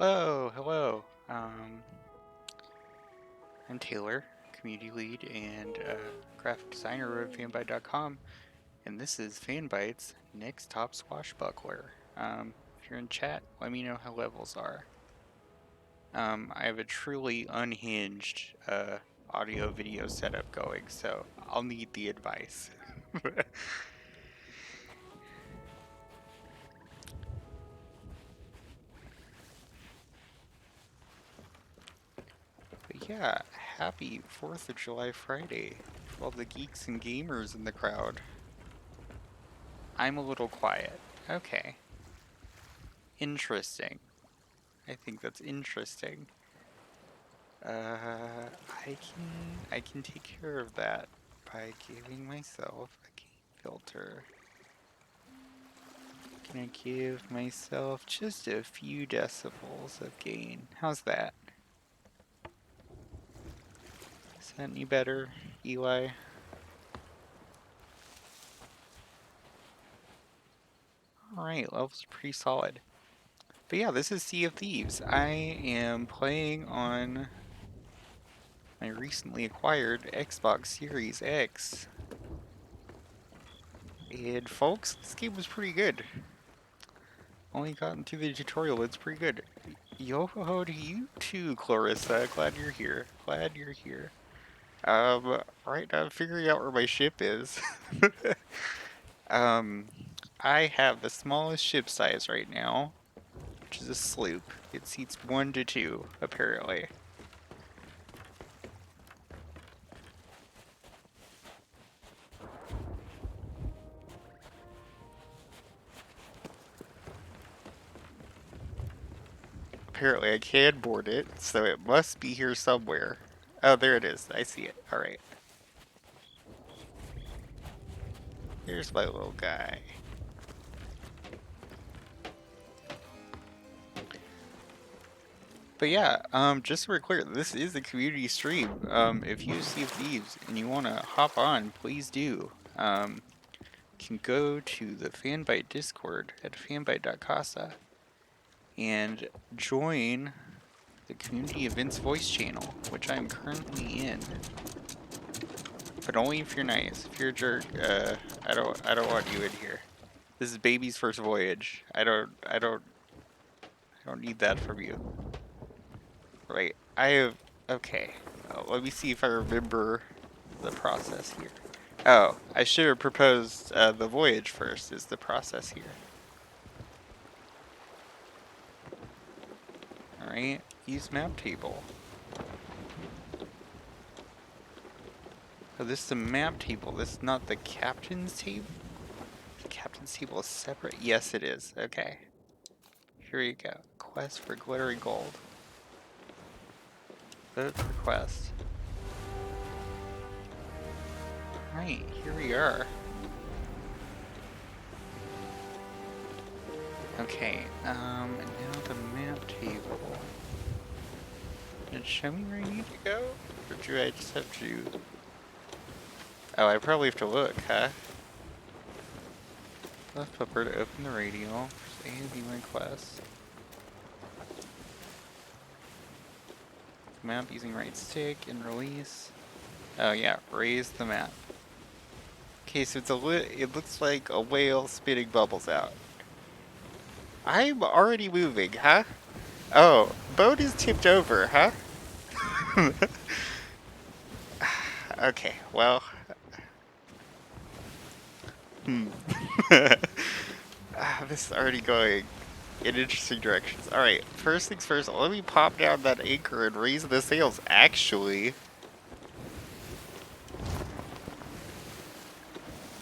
Hello, hello. I'm Taylor, community lead and graphic designer of Fanbyte.com, and this is Fanbyte's next top Swashbuckler. If you're in chat, let me know how levels are. I have a truly unhinged audio video setup going, so I'll need the advice. But yeah, happy 4th of July Friday for all the geeks and gamers in the crowd. I'm a little quiet. Okay. Interesting. I think that's interesting. I can take care of that by giving myself a gain filter. Can I give myself just a few decibels of gain? How's that? Is that any better, Eli? Alright, levels are pretty solid. But yeah, this is Sea of Thieves. I am playing on my recently acquired Xbox Series X. And folks, this game was pretty good. Only gotten through the tutorial, it's pretty good. Yo ho ho to you too, Clarissa. Glad you're here. Glad you're here. Right now I'm figuring out where my ship is. um, I have the smallest ship size right now, which is a sloop. It seats 1 to 2, apparently. Apparently I can board it, so it must be here somewhere. Oh, there it is. I see it. Alright. Here's my little guy. But yeah, just so we're clear, this is a community stream. If you see Thieves and you want to hop on, please do. You can go to the Fanbyte Discord at fanbyte.casa and join the community events voice channel, which I'm currently in. But only if you're nice. If you're a jerk, I don't want you in here. This is baby's first voyage. I don't need that from you. Right, I have, okay. Let me see if I remember the process here. Oh, I should have proposed the voyage first is the process here. Alright, use map table. Oh, this is the map table. This is not the captain's table? The captain's table is separate? Yes, it is. Okay. Here you go. Quest for glittering gold. Vote for quest. Alright, here we are. Okay, and now the map table. Did it show me where I need to go? Or do I just have to... Oh, I probably have to look, huh? Left bumper to open the radio. There's A and B my quest. Map using right stick and release. Oh yeah, raise the map. Okay, so it's it looks like a whale spitting bubbles out. I'm already moving, huh? Oh, boat is tipped over, huh? Okay, well. This is already going in interesting directions. Alright, first things first, let me pop down that anchor and raise the sails, actually.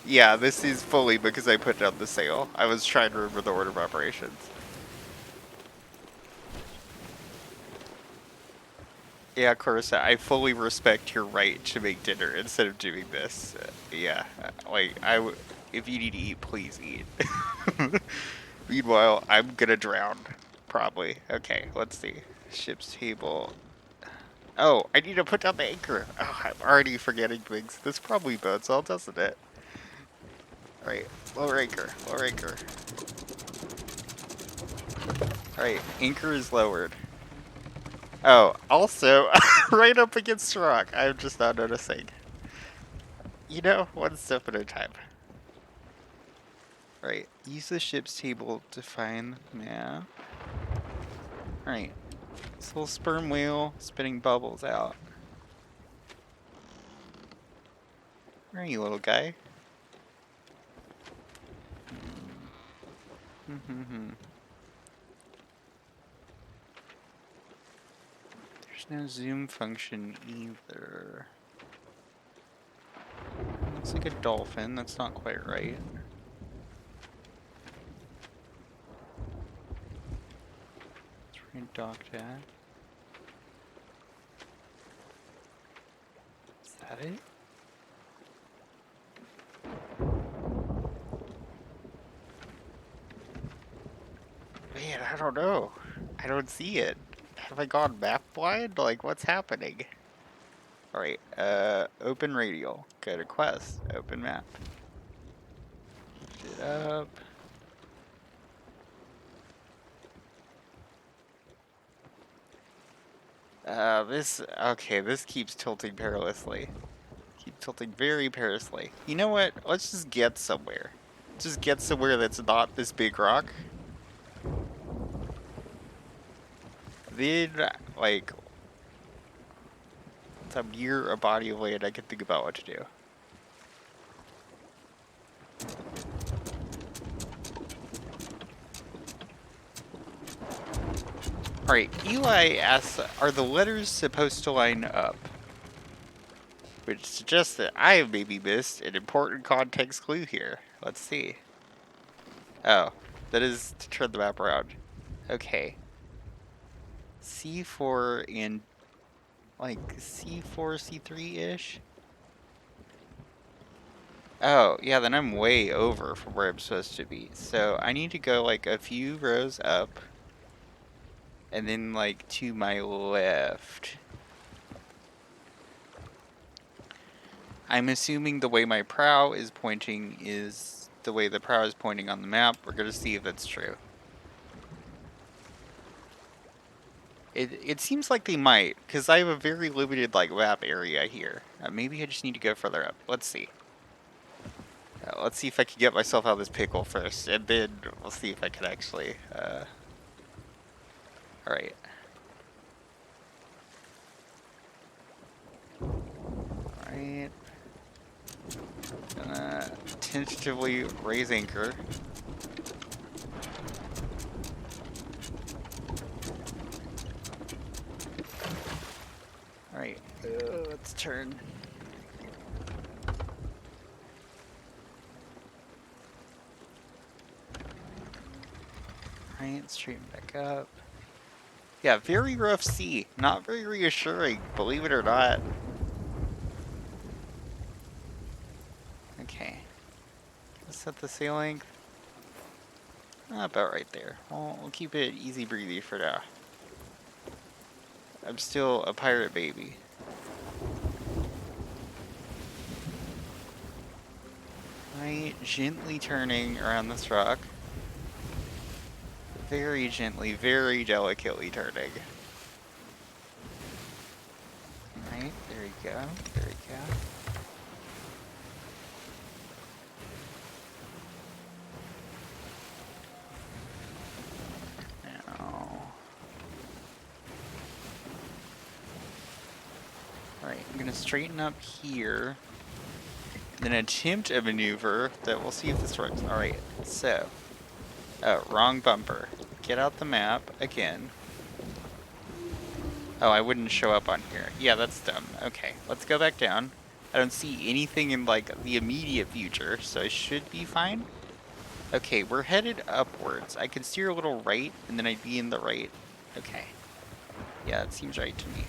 Yeah, this is fully because I put down the sail. I was trying to remember the order of operations. Yeah, Clarissa, I fully respect your right to make dinner instead of doing this. Yeah, like, if you need to eat, please eat. Meanwhile, I'm gonna drown. Probably. Okay, let's see. Ship's table. Oh, I need to put down the anchor. Oh, I'm already forgetting things. This probably bodes well, doesn't it? Alright, lower anchor, lower anchor. Alright, anchor is lowered. Oh, also, right up against the rock. I'm just not noticing. You know, one step at a time. Right, use the ship's table to find the map. Alright, this little sperm whale spitting bubbles out. Where are you, little guy? There's no zoom function either. Looks like a dolphin. That's not quite right. It's where you docked at. Is that it? Man, I don't know. I don't see it. Have I gone map blind? Like, what's happening? Alright, open radial. Go to quest. Open map. Lift it up. Okay, this keeps tilting perilously. Keep tilting very perilously. You know what? Let's just get somewhere. Just get somewhere that's not this big rock. Then, like, once I'm near a body of land, I can think about what to do. Alright, Eli asks, are the letters supposed to line up? Which suggests that I have maybe missed an important context clue here. Let's see. Oh, that is to turn the map around. Okay. C4 and like C4, C3-ish? Oh, yeah, then I'm way over from where I'm supposed to be. So I need to go like a few rows up and then like to my left. I'm assuming the way my prow is pointing is the way the prow is pointing on the map. We're going to see if that's true. It seems like they might, because I have a very limited like map area here. Maybe I just need to go further up. Let's see. Let's see if I can get myself out of this pickle first, and then we'll see if I can actually... Alright. Alright. Gonna tentatively raise anchor. Alright, let's turn. Alright, straighten back up. Yeah, very rough sea. Not very reassuring, believe it or not. Okay. Let's set the sail length. About right there. We'll keep it easy breezy for now. I'm still a pirate baby. Right, gently turning around this rock. Very gently, very delicately turning. Right, there we go, there we go. Now. Alright, I'm gonna straighten up here. Then attempt a maneuver that we'll see if this works. Alright, so. Oh, wrong bumper. Get out the map again. Oh, I wouldn't show up on here. Yeah, that's dumb. Okay, let's go back down. I don't see anything in, like, the immediate future, so I should be fine. Okay, we're headed upwards. I could steer a little right, and then I'd be in the right. Okay. Yeah, that seems right to me.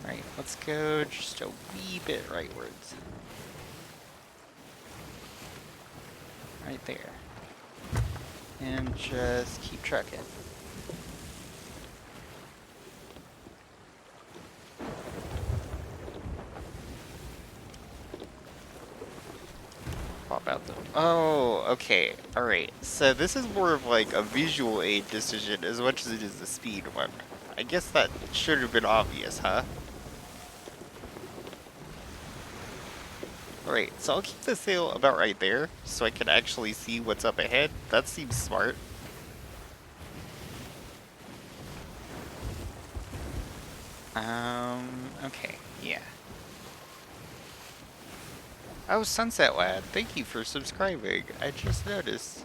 Alright, let's go just a wee bit rightwards. Right there. And just keep trucking. swap out the... Oh, okay. Alright. So this is more of like a visual aid decision as much as it is a speed one. I guess that should have been obvious, huh? Alright, so I'll keep the sail about right there so I can actually see what's up ahead. That seems smart. Okay, yeah. Oh, Sunset Lad, thank you for subscribing. I just noticed.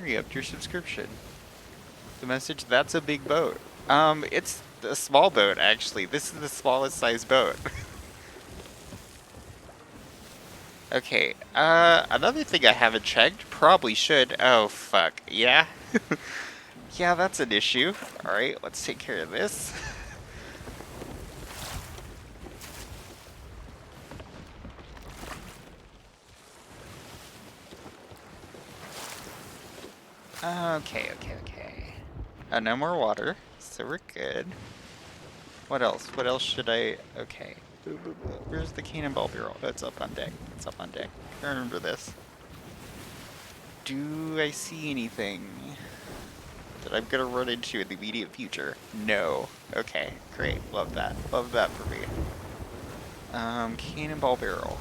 You upped your subscription. The message, that's a big boat. It's a small boat, actually. This is the smallest size boat. Okay, another thing I haven't checked, probably should. Oh, fuck. Yeah? Yeah, that's an issue. Alright, let's take care of this. Okay. Oh, no more water, so we're good. What else? What else should I... Okay. Where's the cannonball barrel? That's up on deck. It's up on deck. I remember this. Do I see anything that I'm gonna run into in the immediate future? No. Okay, great. Love that. Love that for me. Cannonball barrel.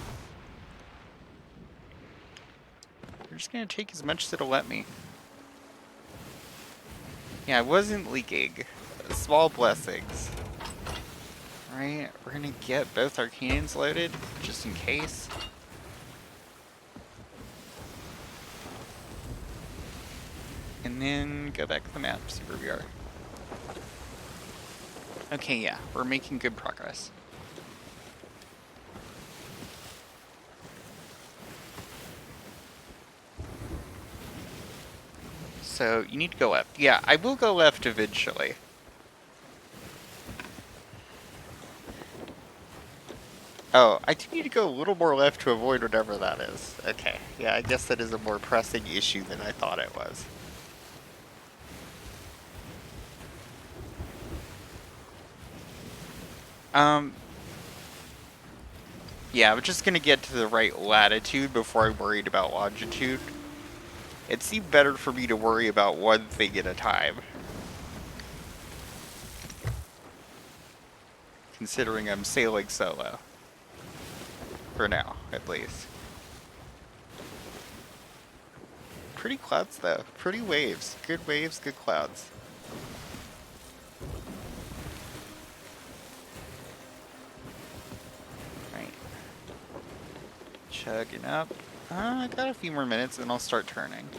We're just gonna take as much as it'll let me. Yeah, I wasn't leaking. Small blessings. Alright, we're gonna get both our cannons loaded, just in case. And then go back to the map, see where we are. Okay, yeah, we're making good progress. So, you need to go left. Yeah, I will go left eventually. Oh, I do need to go a little more left to avoid whatever that is. Okay, yeah, I guess that is a more pressing issue than I thought it was. Yeah, I'm just gonna get to the right latitude before I'm worried about longitude. It seemed better for me to worry about one thing at a time. Considering I'm sailing solo. For now, at least. Pretty clouds, though. Pretty waves. Good waves, good clouds. Right. Chugging up. I got a few more minutes and I'll start turning.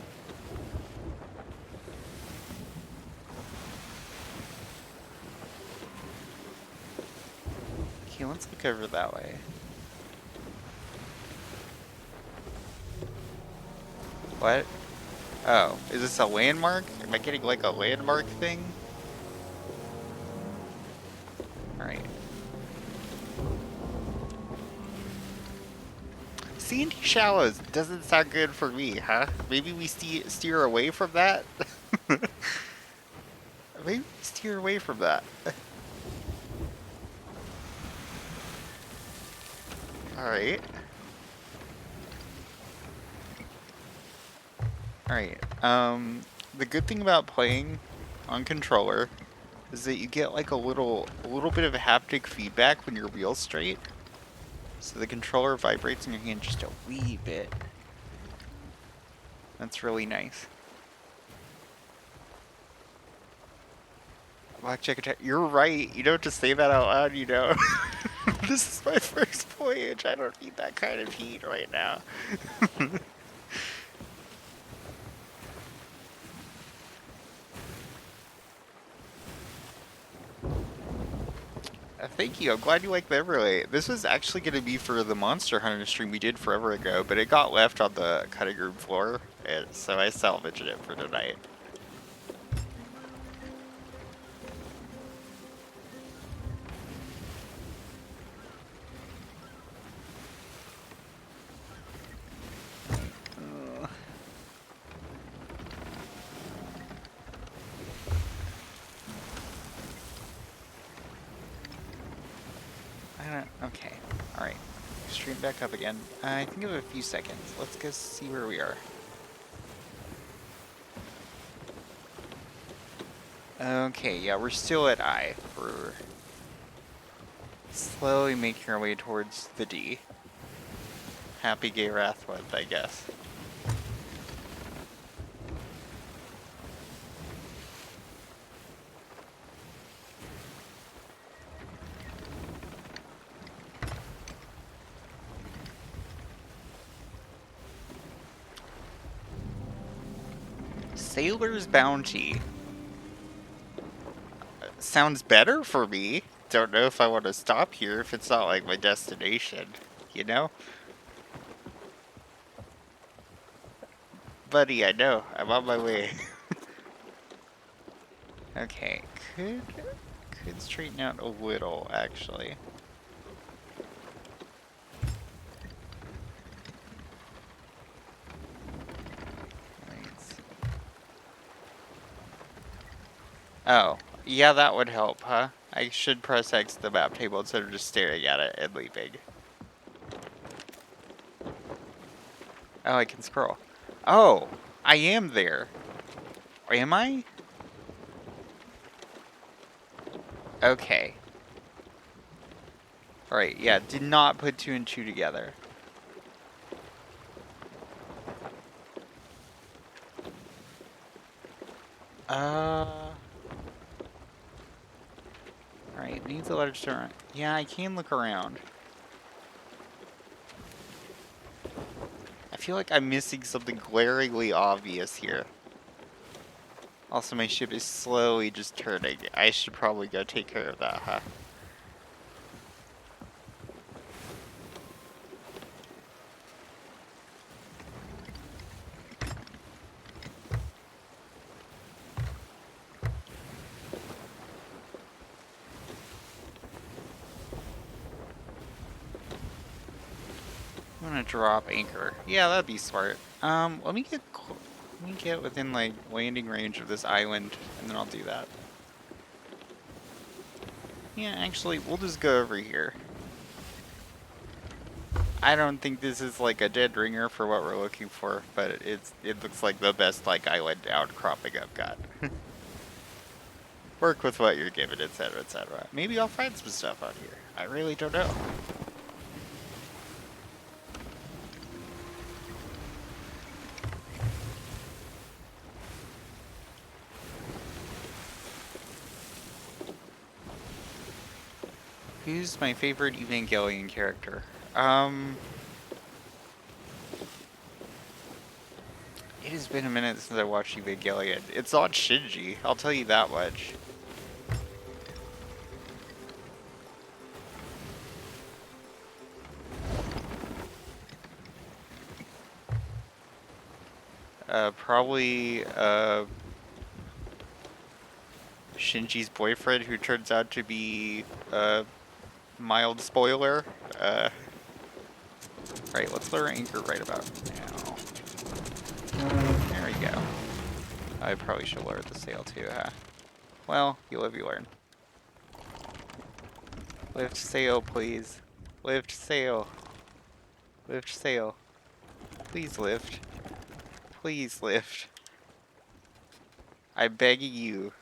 Okay, let's look over that way. What? Oh, is this a landmark? Am I getting like a landmark thing? Alright. Sandy shallows doesn't sound good for me, huh? Maybe we steer away from that? Maybe we steer away from that. Alright. Alright, the good thing about playing on controller is that you get like a little bit of haptic feedback when your wheel's straight. So the controller vibrates in your hand just a wee bit. That's really nice. Blackjack attack. You're right. You don't just say that out loud, you know. This is my first voyage. I don't need that kind of heat right now. Thank you. I'm glad you like the overlay. This was actually going to be for the Monster Hunter stream we did forever ago, but it got left on the cutting room floor, and so I salvaged it for tonight. Okay. Alright. stream back up again. I think of a few seconds. Let's go see where we are. Okay, yeah, we're still at I. We're slowly making our way towards the D. Happy Gay Wrath Month, I guess. Sailor's Bounty. Sounds better for me. Don't know if I want to stop here if it's not like my destination, you know? Buddy, I know. I'm on my way. Okay, could straighten out a little, actually. Oh, yeah, that would help, huh? I should press X the map table instead of just staring at it and leaving. Oh, I can scroll. Oh, I am there. Am I? Okay. Alright, yeah, did not put 2 and 2 together. Alright, needs a large turn. Yeah, I can look around. I feel like I'm missing something glaringly obvious here. Also, my ship is slowly just turning. I should probably go take care of that, huh? I'm gonna drop anchor. Yeah, that'd be smart. Let me get within like landing range of this island, and then I'll do that. Yeah, actually, we'll just go over here. I don't think this is like a dead ringer for what we're looking for, but it looks like the best like island outcropping I've got. Work with what you're given, etc., etc. Maybe I'll find some stuff out here. I really don't know. Who's my favorite Evangelion character? It has been a minute since I watched Evangelion. It's not Shinji, I'll tell you that much. Probably, Shinji's boyfriend, who turns out to be a mild spoiler. Right, let's lower anchor right about now. There we go. I probably should lower the sail too, huh? Well, you live, you learn. Lift sail, please. Lift sail. Lift sail. Please lift. Please lift. I beg you.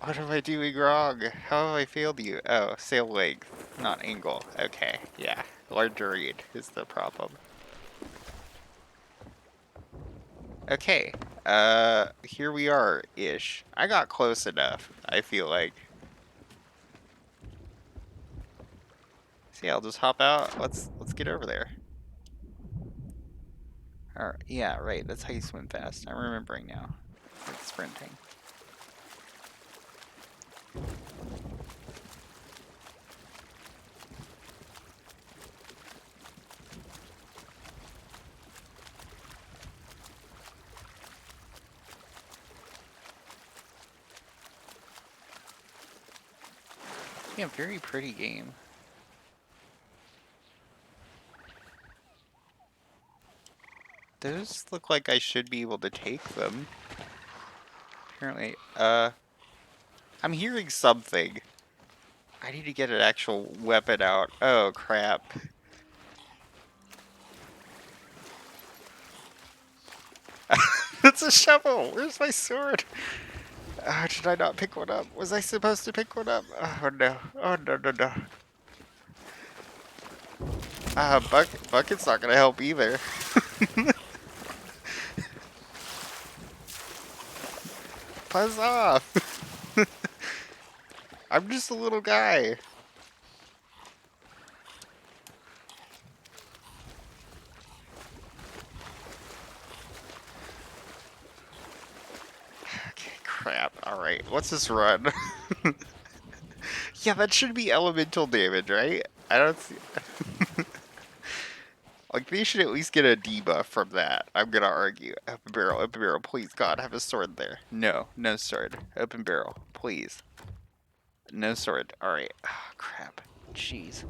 What am I doing wrong? How have I failed you? Oh, sail length, not angle. Okay, yeah. Larger read is the problem. Okay, here we are-ish. I got close enough, I feel like. See, I'll just hop out. Let's get over there. Alright, yeah, right, that's how you swim fast. I'm remembering now. Like sprinting. Yeah, very pretty game. Those look like I should be able to take them. Apparently, I'm hearing something. I need to get an actual weapon out. Oh, crap. That's a shovel! Where's my sword? Oh, did I not pick one up? Was I supposed to pick one up? Oh, no. Oh, no, no, no. Bucket's not gonna help either. Buzz off! I'm just a little guy. Okay, crap. Alright, let's just run. Yeah, that should be elemental damage, right? I don't see... Like, they should at least get a debuff from that. I'm gonna argue. Open barrel, please, God, have a sword there. No, no sword. Open barrel, please. No sword. Alright. Oh, crap. Jeez.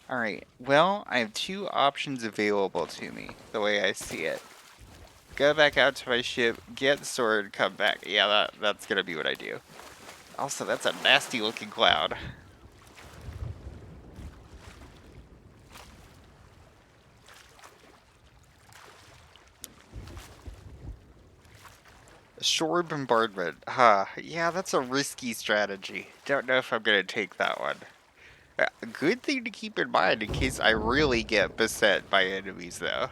Alright, well, I have two options available to me, the way I see it. Go back out to my ship, get the sword, come back. Yeah, that's gonna be what I do. Also, that's a nasty looking cloud. Shore bombardment. Huh. Yeah, that's a risky strategy. Don't know if I'm gonna take that one. A good thing to keep in mind in case I really get beset by enemies, though.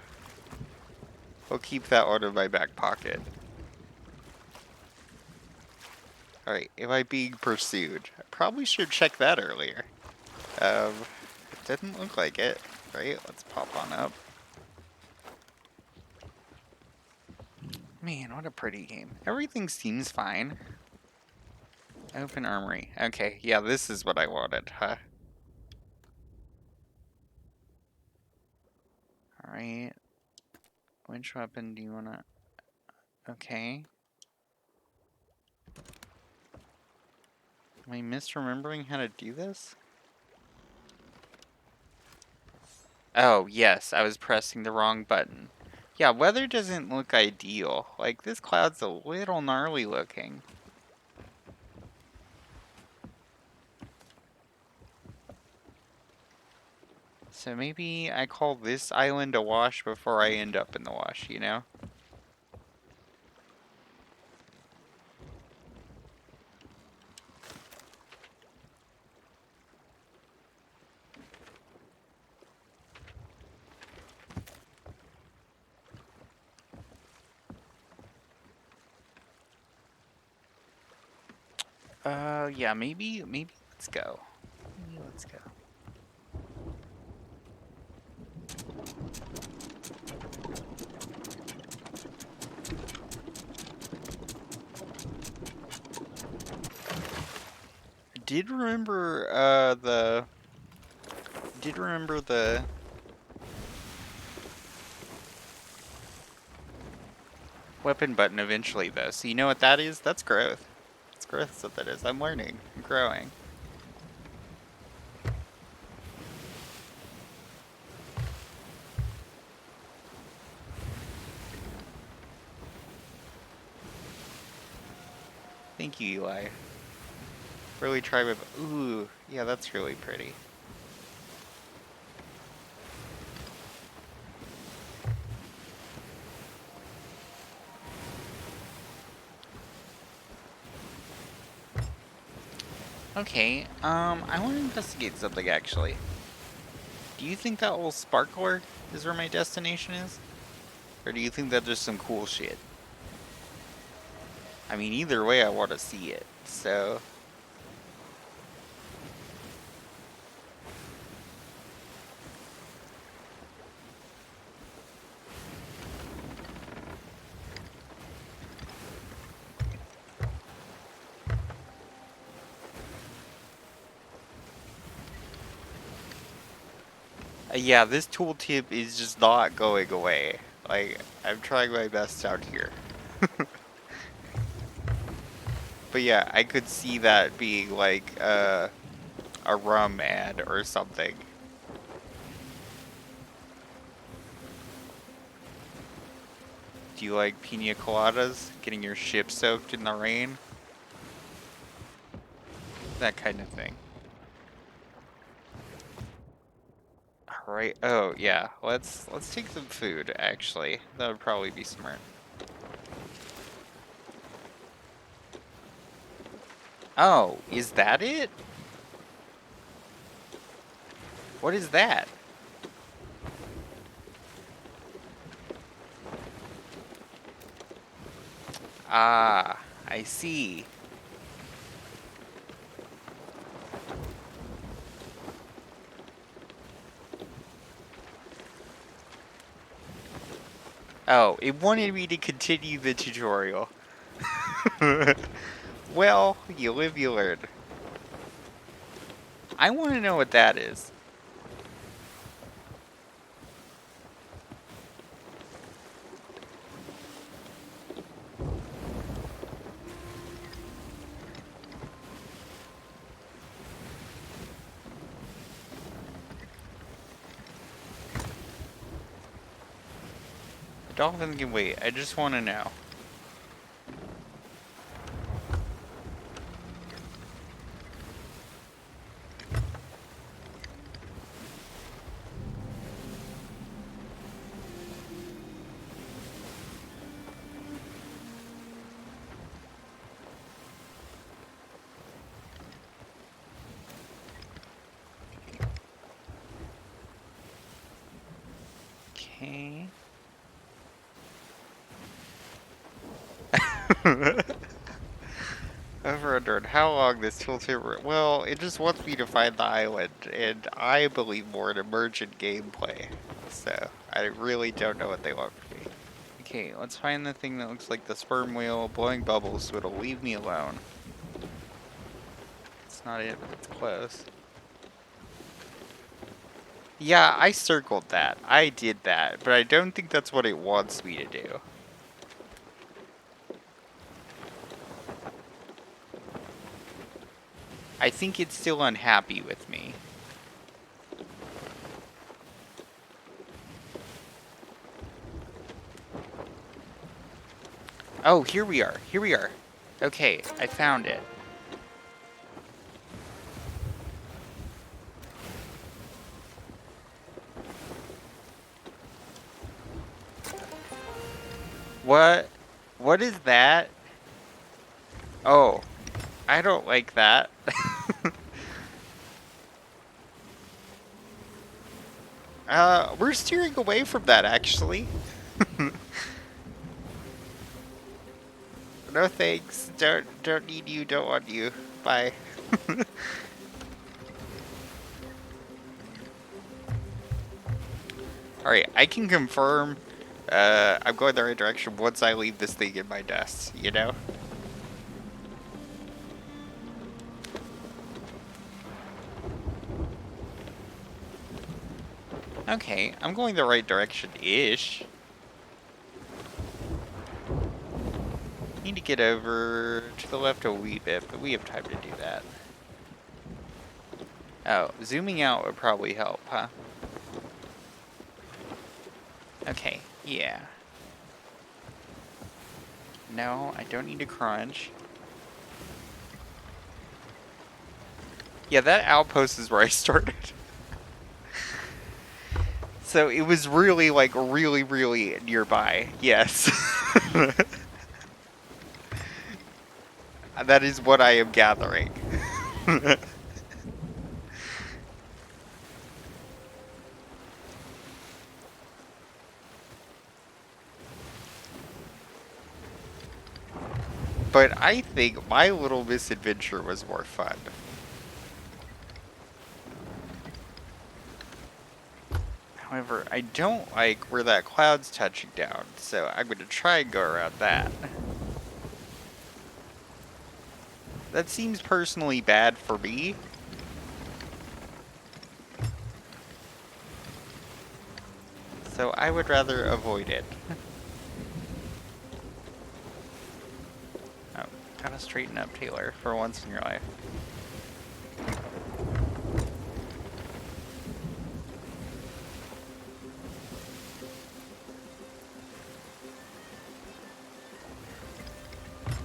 I'll keep that one in my back pocket. Alright, am I being pursued? I probably should check that earlier. It didn't look like it. Right, let's pop on up. Man, what a pretty game. Everything seems fine. Open armory. Okay, yeah, this is what I wanted, huh? Alright. Which weapon do you wanna... Okay. Am I misremembering how to do this? Oh, yes, I was pressing the wrong button. Yeah, weather doesn't look ideal. Like, this cloud's a little gnarly looking. So maybe I call this island a wash before I end up in the wash, you know? Yeah, maybe let's go. Maybe let's go. Did remember, did remember the... weapon button eventually, though. So you know what that is? That's growth. That's growth, that's what that is. I'm learning. I'm growing. Thank you, Eli. Really try with... Ooh, yeah, that's really pretty. Okay, I want to investigate something, actually. Do you think that little sparkler is where my destination is? Or do you think that there's some cool shit? I mean, either way, I want to see it, so... Yeah, this tooltip is just not going away. Like, I'm trying my best out here. But yeah, I could see that being like a rum ad or something. Do you like pina coladas? Getting your ship soaked in the rain? that kind of thing. All right. Oh yeah. Let's take some food. Actually, that would probably be smart. Oh, is that it? What is that? Ah, I see. Oh, it wanted me to continue the tutorial. Well, you live, you learn. I want to know what that is. Dolphin can wait. I just want to know. Okay. I've wondered how long this tilted. Well, it just wants me to find the island, and I believe more in emergent gameplay. So, I really don't know what they want from me. Okay, let's find the thing that looks like the sperm whale blowing bubbles so it'll leave me alone. It's not it, but it's close. Yeah, I circled that. I did that, but I don't think that's what it wants me to do. I think it's still unhappy with me. Oh, here we are. Here we are. Okay, I found it. What? What is that? Oh, I don't like that. We're steering away from that, actually. No thanks. Don't need you, don't want you. Bye. Alright, I can confirm I'm going the right direction once I leave this thing in my desk, you know? Okay, I'm going the right direction-ish. Need to get over to the left a wee bit, but we have time to do that. Oh, zooming out would probably help, huh? Okay, yeah. No, I don't need to crunch. Yeah, that outpost is where I started. So it was really, like, really nearby. Yes. That is what I am gathering. But I think my little misadventure was more fun. However, I don't like where that cloud's touching down, so I'm going to try and go around that. That seems personally bad for me. So I would rather avoid it. Oh, gotta straighten up, Taylor, for once in your life.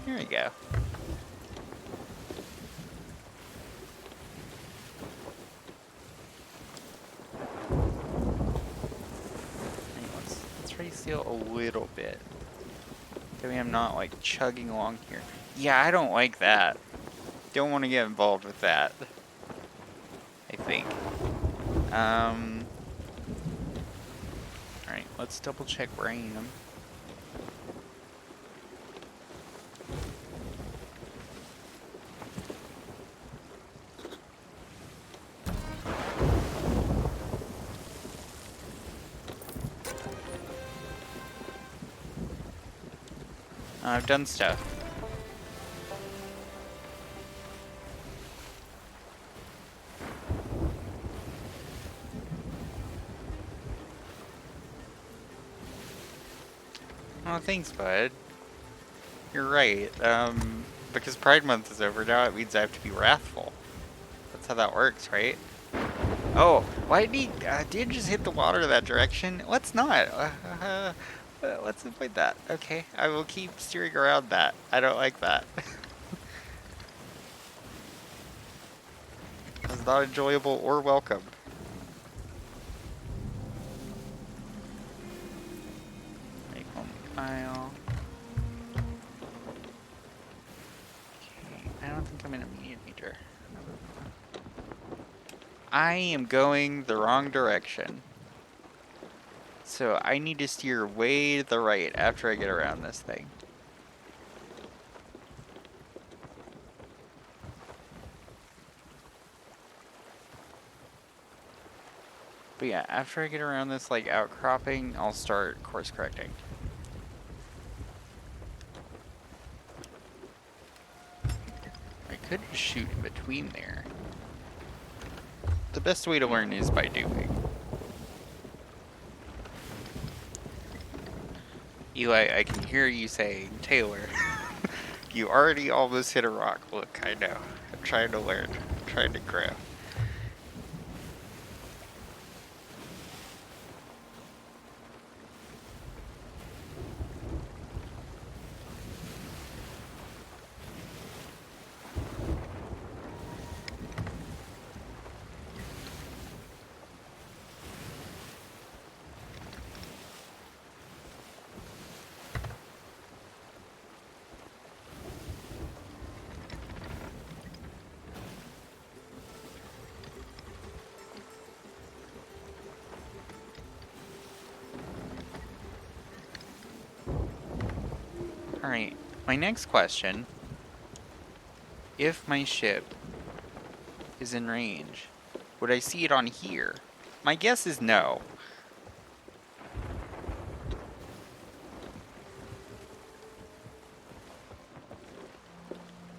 Here we go. sail a little bit. That way I'm not like chugging along here. Yeah, I don't like that. Don't want to get involved with that. I think. Alright, let's double check where I am. I've done stuff. Oh, thanks, bud. You're right. Because Pride Month is over now, it means I have to be wrathful. That's how that works, right? Oh, why did he did just hit the water that direction? Let's not. Let's avoid that. Okay, I will keep steering around that. I don't like that. It's not enjoyable or welcome. Make home aisle. Okay, I don't think I'm in a medium meter. I am going the wrong direction. So I need to steer way to the right after I get around this thing. But yeah, after I get around this like outcropping, I'll start course correcting. I could shoot in between there. The best way to learn is by doing. Eli, I can hear you saying, Taylor, you already almost hit a rock. Look, I know. I'm trying to learn. I'm trying to grow. Alright, my next question, if my ship is in range, would I see it on here? My guess is no.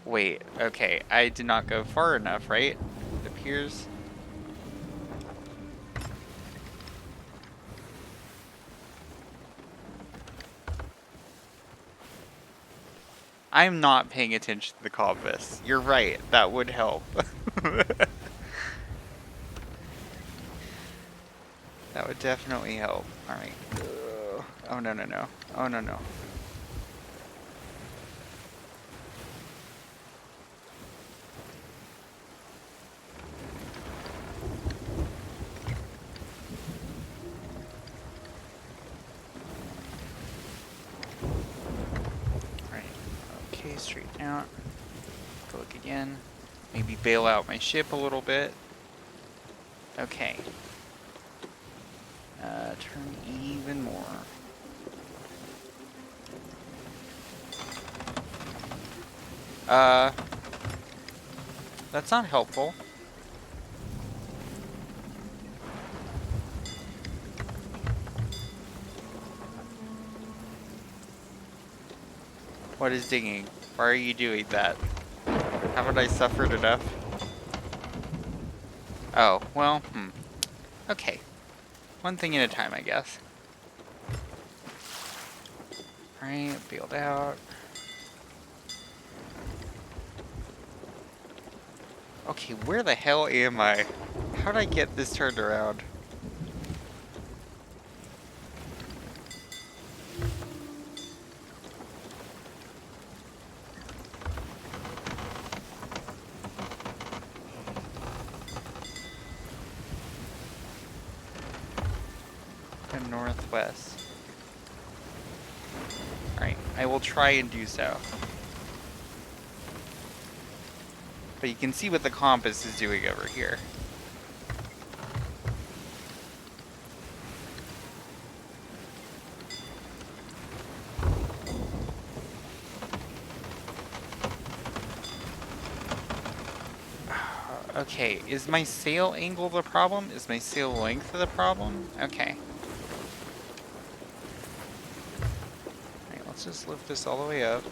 Wait, okay, I did not go far enough, right? It appears. I'm not paying attention to the compass. You're right, that would help. That would definitely help. Alright. Oh, no, no, no. Oh, no, no. Alright. Okay, straighten out. Go look again. Maybe bail out my ship a little bit. Okay. Turn even more. That's not helpful. What is dinging? Why are you doing that? Haven't I suffered enough? Oh, well, okay. One thing at a time, I guess. Alright, bailed out. Okay, where the hell am I? How'd I get this turned around? And northwest. I will try and do so. But you can see what the compass is doing over here. Okay, is my sail angle the problem? Is my sail length the problem? Okay. Alright, let's just lift this all the way up.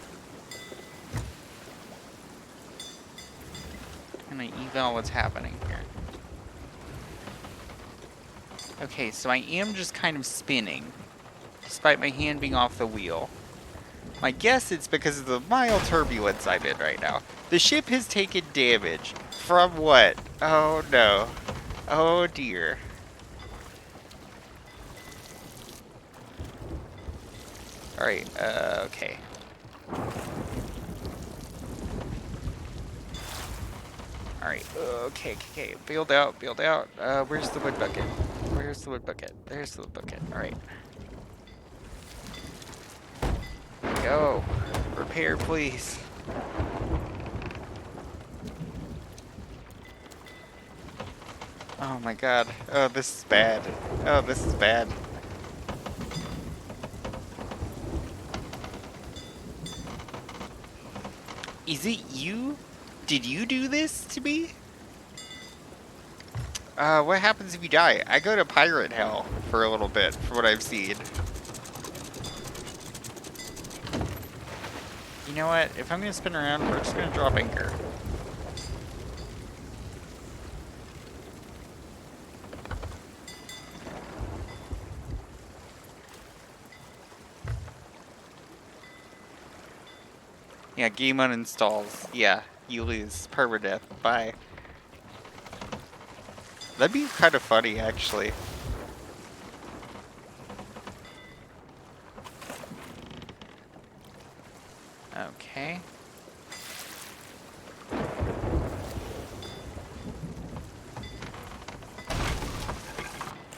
I'm gonna eval what's happening here. Okay, so I am just kind of spinning, despite my hand being off the wheel. My guess it's because of the mild turbulence I'm in right now. The ship has taken damage. From what? Oh no. Oh dear. Alright, okay. Alright, okay. Build out. Where's the wood bucket? Where's the wood bucket? There's the wood bucket. Alright. Go. Repair, please. Oh my god. Oh, this is bad. Oh, this is bad. Is it you? Did you do this to me? What happens if you die? I go to pirate hell for a little bit, from what I've seen. You know what? If I'm gonna spin around, we're just gonna drop anchor. Yeah, game uninstalls. Yeah, you lose. Permadeath. Bye. That'd be kind of funny, actually. Okay.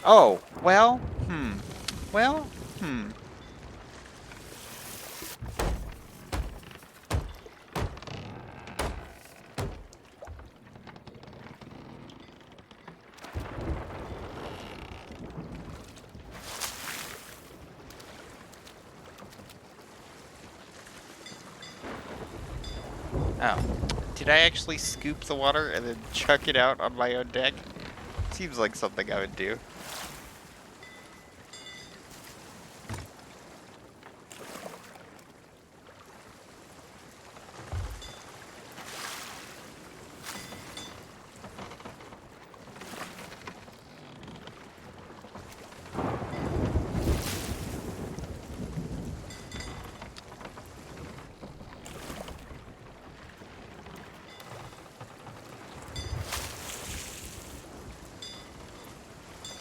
Oh, well, Well, Oh. Did I actually scoop the water and then chuck it out on my own deck? Seems like something I would do.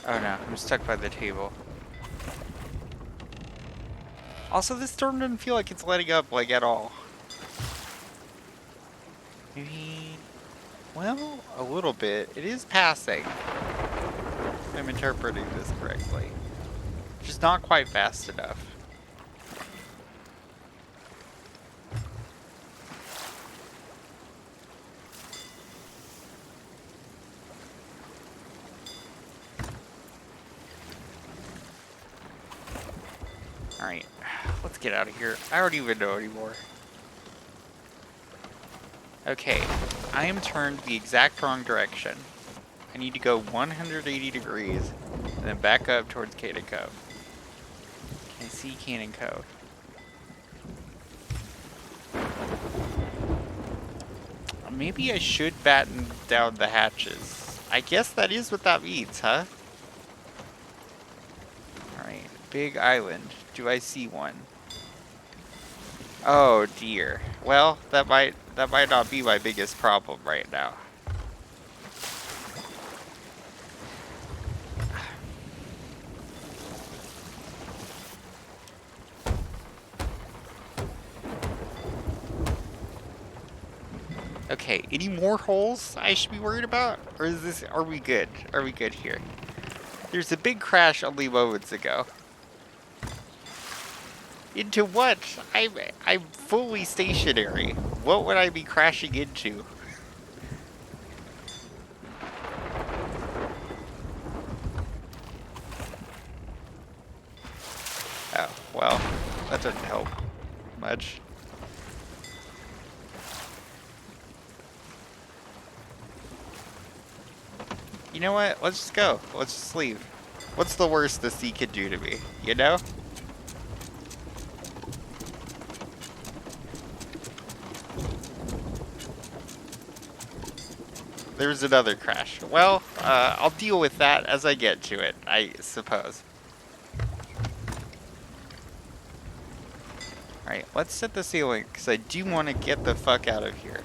Oh no, I'm stuck by the table. Also, this storm doesn't feel like it's letting up, like, at all. Maybe... Well, a little bit. It is passing. If I'm interpreting this correctly. Just not quite fast enough. Alright, let's get out of here. I don't even know anymore. Okay, I am turned the exact wrong direction. I need to go 180 degrees, and then back up towards Cannon Cove. Can I see Cannon Cove? Maybe I should batten down the hatches. I guess that is what that means, huh? Alright, big island. Do I see one? Oh dear. Well, that might not be my biggest problem right now. Okay, any more holes I should be worried about? Or are we good? Are we good here? There's a big crash only moments ago. Into what? I'm fully stationary. What would I be crashing into? Oh, well, that doesn't help much. You know what? Let's just go. Let's just leave. What's the worst the sea could do to me? You know? There's another crash. Well, I'll deal with that as I get to it, I suppose. Alright, let's set the ceiling, because I do want to get the fuck out of here.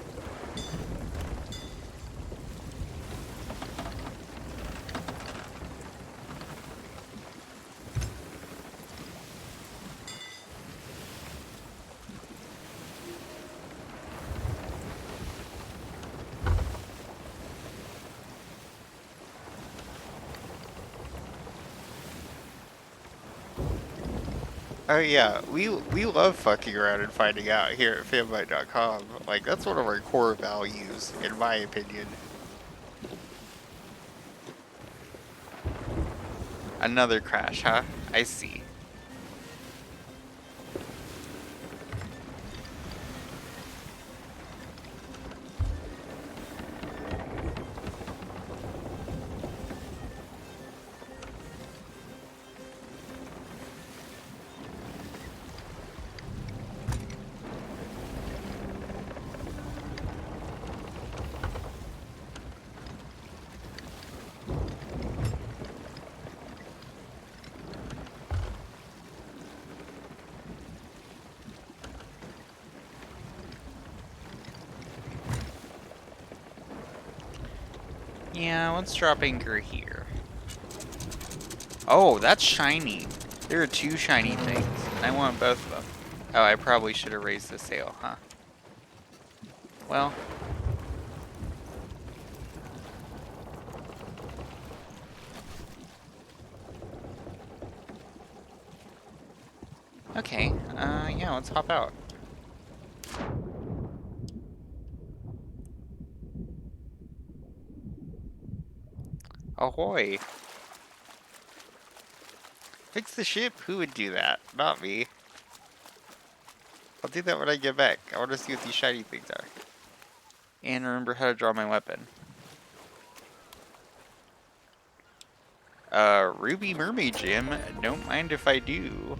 Oh yeah, we love fucking around and finding out here at Fanbyte.com. Like, that's one of our core values, in my opinion. Another crash, huh? I see. Yeah, let's drop anchor here. Oh, that's shiny. There are two shiny things. I want both of them. Oh, I probably should have raised the sail, huh? Well. Okay, yeah, let's hop out. Ahoy! Fix the ship? Who would do that? Not me. I'll do that when I get back. I want to see what these shiny things are. And remember how to draw my weapon. Ruby Mermaid Gem. Don't mind if I do.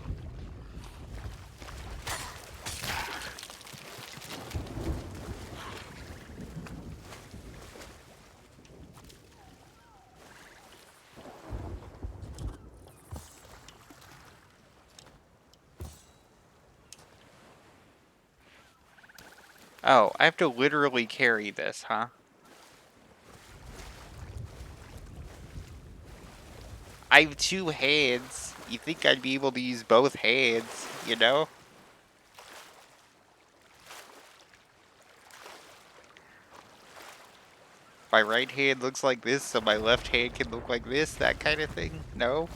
Oh, I have to literally carry this, huh? I have two hands. You think I'd be able to use both hands, you know? My right hand looks like this, so my left hand can look like this, that kind of thing? No?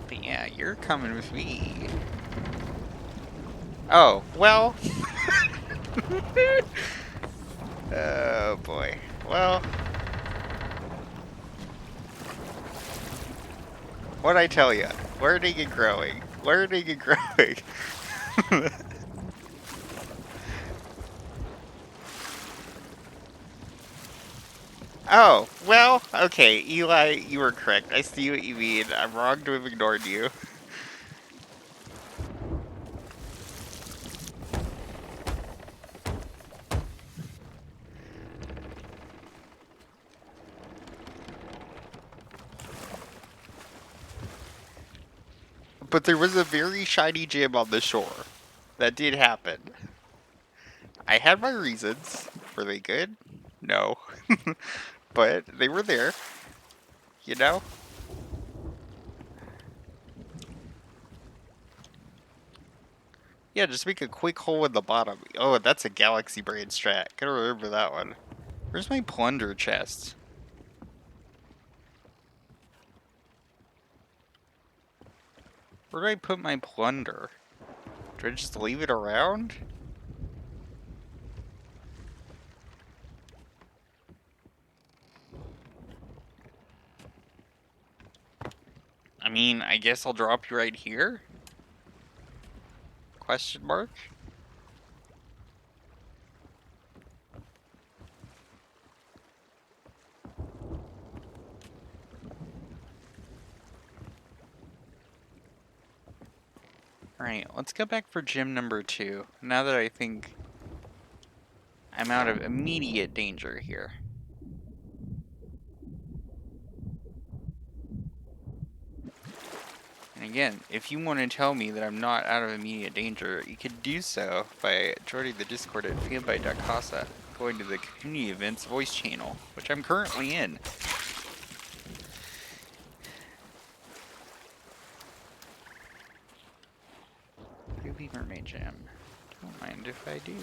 But yeah, you're coming with me. Oh, well. Oh boy. Well. What'd I tell you? Learning and growing. Learning and growing. Oh, well, okay, Eli, you were correct. I see what you mean. I'm wrong to have ignored you. But there was a very shiny gem on the shore. That did happen. I had my reasons. Were they good? No. But they were there. You know? Yeah, just make a quick hole in the bottom. Oh, that's a galaxy brain strat. Gotta remember that one. Where's my plunder chest? Where do I put my plunder? Do I just leave it around? I mean, I guess I'll drop you right here? Question mark? Alright, let's go back for gym number 2. Now that I think I'm out of immediate danger here. And again, if you want to tell me that I'm not out of immediate danger, you could do so by joining the Discord at Fanbyte.casa, going to the community events voice channel, which I'm currently in. Ruby Mermaid Gem. Don't mind if I do.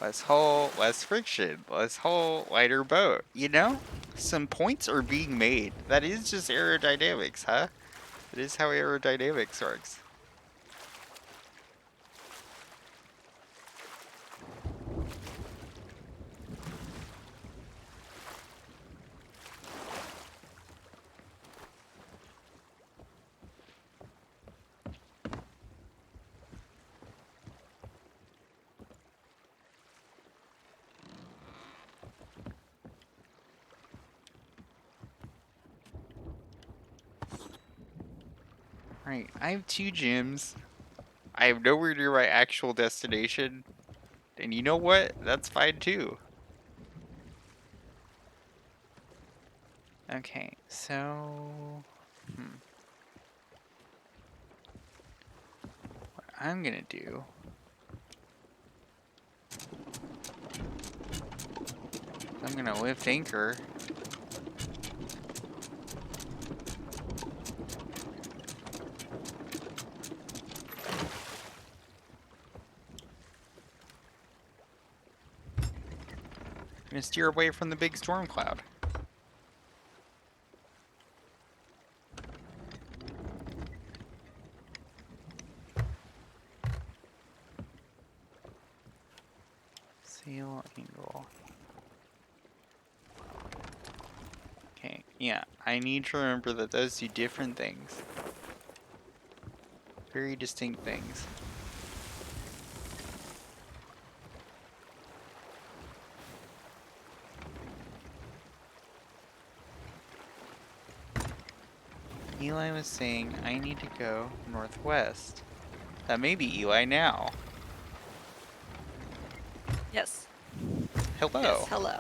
Less hull, less friction, less hull, lighter boat. You know? Some points are being made. That is just aerodynamics, huh? That is how aerodynamics works. Alright, I have 2 gyms. I have nowhere near my actual destination. And you know what? That's fine too. Okay, so... What I'm gonna do... I'm gonna lift anchor. I'm gonna steer away from the big storm cloud. Sail angle. Okay, yeah, I need to remember that those do different things. Very distinct things. Eli was saying I need to go northwest. That may be Eli now. Yes. Hello. Yes, hello.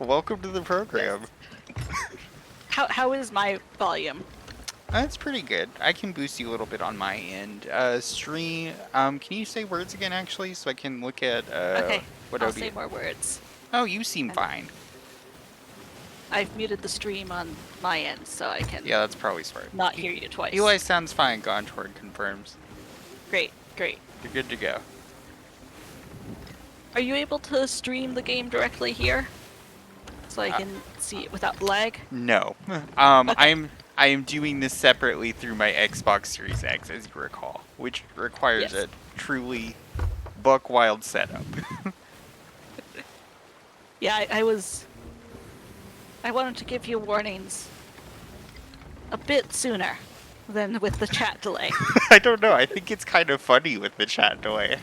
Welcome to the program. Yes. How is my volume? That's pretty good. I can boost you a little bit on my end. Stream, can you say words again actually so I can look at Okay, what I'll OB... say more words. Oh, you seem fine. I've muted the stream on my end so I can Yeah, that's probably smart. not hear you twice. Eli sounds fine, Gontord confirms. Great, great. You're good to go. Are you able to stream the game directly here? So I can see it without lag? No. Okay. I am doing this separately through my Xbox Series X, as you recall, which requires Yes. a truly buck wild setup. Yeah, I wanted to give you warnings a bit sooner than with the chat delay. I don't know. I think it's kind of funny with the chat delay.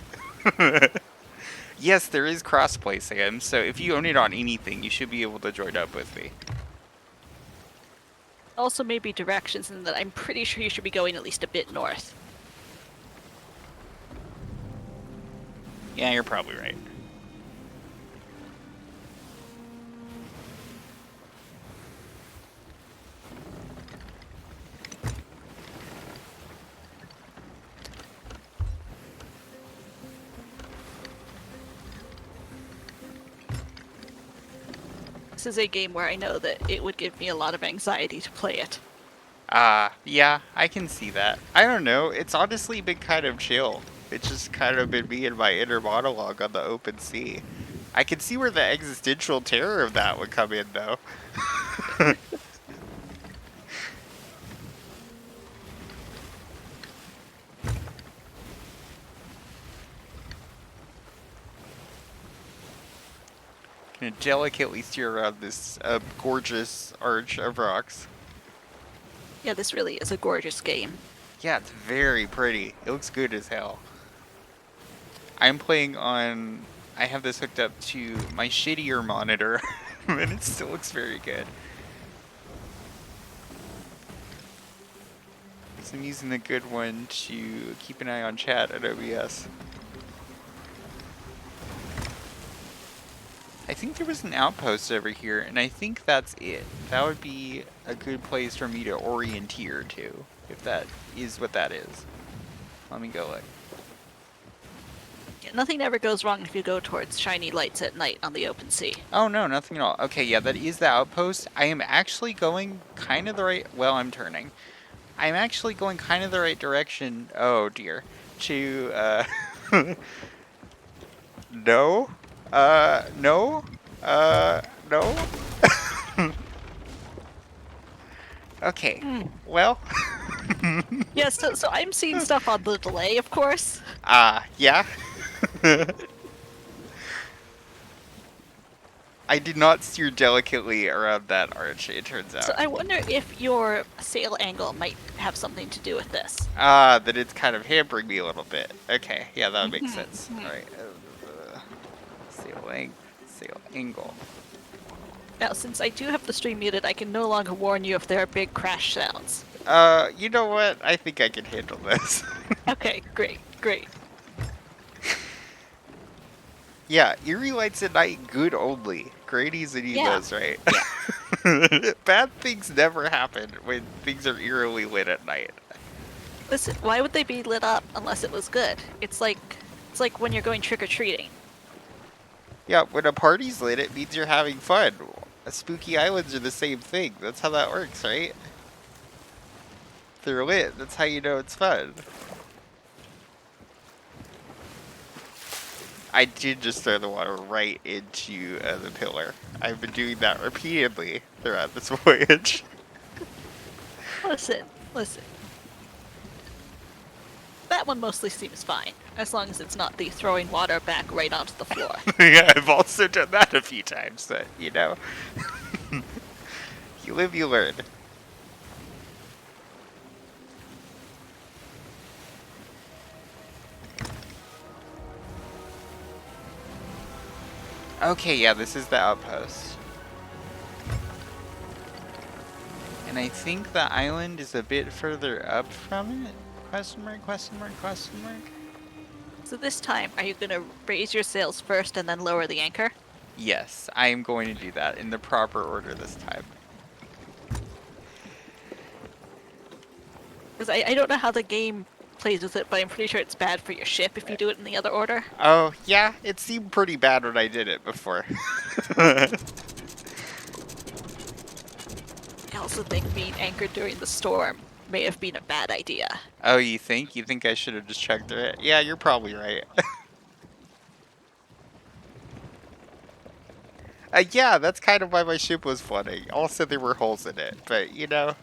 Yes, there is crossplay, Sam, so if you own it on anything, you should be able to join up with me. Also maybe directions in that I'm pretty sure you should be going at least a bit north. Yeah, you're probably right. This is a game where I know that it would give me a lot of anxiety to play it. Yeah, I can see that. I don't know, it's honestly been kind of chill. It's just kind of been me and my inner monologue on the open sea. I can see where the existential terror of that would come in, though. Gonna delicately steer around this gorgeous arch of rocks. Yeah, this really is a gorgeous game. Yeah, it's very pretty. It looks good as hell. I'm playing on. I have this hooked up to my shittier monitor, and it still looks very good. So I'm using the good one to keep an eye on chat at OBS. I think there was an outpost over here, and I think that's it. That would be a good place for me to orienteer to, if that is what that is. Let me go look. Yeah, nothing ever goes wrong if you go towards shiny lights at night on the open sea. Oh no, nothing at all. Okay, yeah, that is the outpost. I am actually going kind of the right. Well, I'm turning. I'm actually going kind of the right direction. Oh dear. To no, no, no. Okay. Hmm. Well. Yeah, so I'm seeing stuff on the delay, of course. Yeah. I did not steer delicately around that arch, it turns So out. I wonder if your sail angle might have something to do with this. That it's kind of hampering me a little bit. Okay, yeah, that would make Mhm, sense. mhm. Alright. Sail angle. Now, since I do have the stream muted, I can no longer warn you if there are big crash sounds. You know what? I think I can handle this. Okay, great, great. Yeah, eerie lights at night, good only. Gradies and Yeah. evos, right? Yeah. Bad things never happen when things are eerily lit at night. Listen, why would they be lit up unless it was good? It's like when you're going trick or treating. Yeah, when a party's lit, it means you're having fun. Spooky islands are the same thing. That's how that works, right? If they're lit, that's how you know it's fun. I did just throw the water right into the pillar. I've been doing that repeatedly throughout this voyage. Listen. That one mostly seems fine, as long as it's not the throwing water back right onto the floor. Yeah, I've also done that a few times, but, you know. You live, you learn. Okay, yeah, this is the outpost. And I think the island is a bit further up from it? Question mark, question mark, question mark? So this time, are you gonna raise your sails first and then lower the anchor? Yes, I am going to do that in the proper order this time. Because I don't know how the game plays with it, but I'm pretty sure it's bad for your ship if you do it in the other order. Oh, yeah, it seemed pretty bad when I did it before. I also think being anchored during the storm may have been a bad idea. Oh, you think? You think I should have just checked through it? Yeah, you're probably right. Yeah, that's kind of why my ship was flooding. Also, there were holes in it, but, you know.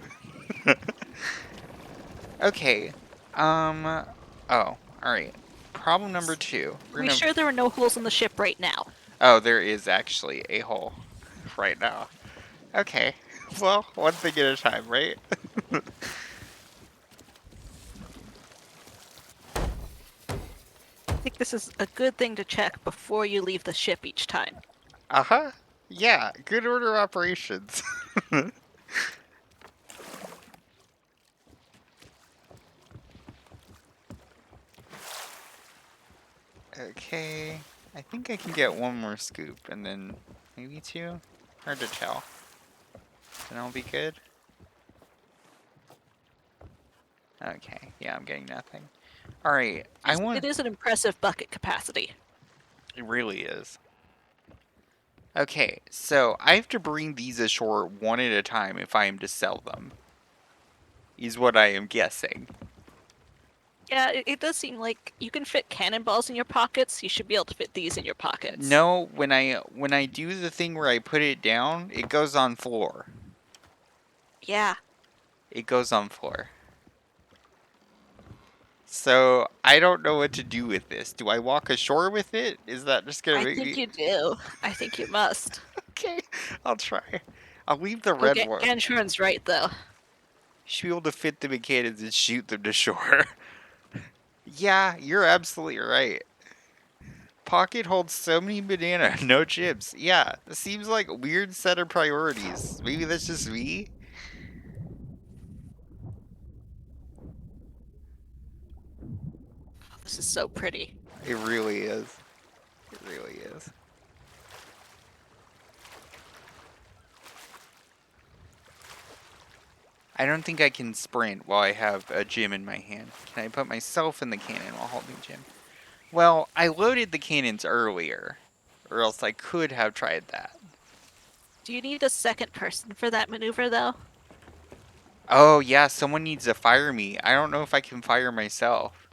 Okay. Oh, alright. Problem number 2. Are we sure there are no holes in the ship right now? Oh, there is actually a hole right now. Okay. Well, one thing at a time, right? I think this is a good thing to check before you leave the ship each time. Uh-huh. Yeah, good order operations. Okay. I think I can get one more scoop, and then maybe 2? Hard to tell. Then I'll be good. Okay, yeah, I'm getting nothing. Alright, It is an impressive bucket capacity. It really is. Okay, so I have to bring these ashore one at a time if I am to sell them. Is what I am guessing. Yeah, it does seem like you can fit cannonballs in your pockets. You should be able to fit these in your pockets. No, when I do the thing where I put it down, it goes on floor. Yeah. It goes on floor. So I don't know what to do with this. Do I walk ashore with it? Is that just gonna I make think me? you do. I think you must. Okay, I'll try. I'll leave the Oh, red one. Ganshorn's right, though. You should be able to fit them in cannons and shoot them to shore. Yeah, you're absolutely right. Pocket holds so many banana, no chips. Yeah, it seems like a weird set of priorities. Maybe that's just me? This is so pretty. It really is. It really is. I don't think I can sprint while I have a gym in my hand. Can I put myself in the cannon while holding gym? Well, I loaded the cannons earlier, or else I could have tried that. Do you need a second person for that maneuver, though? Oh, yeah, someone needs to fire me. I don't know if I can fire myself.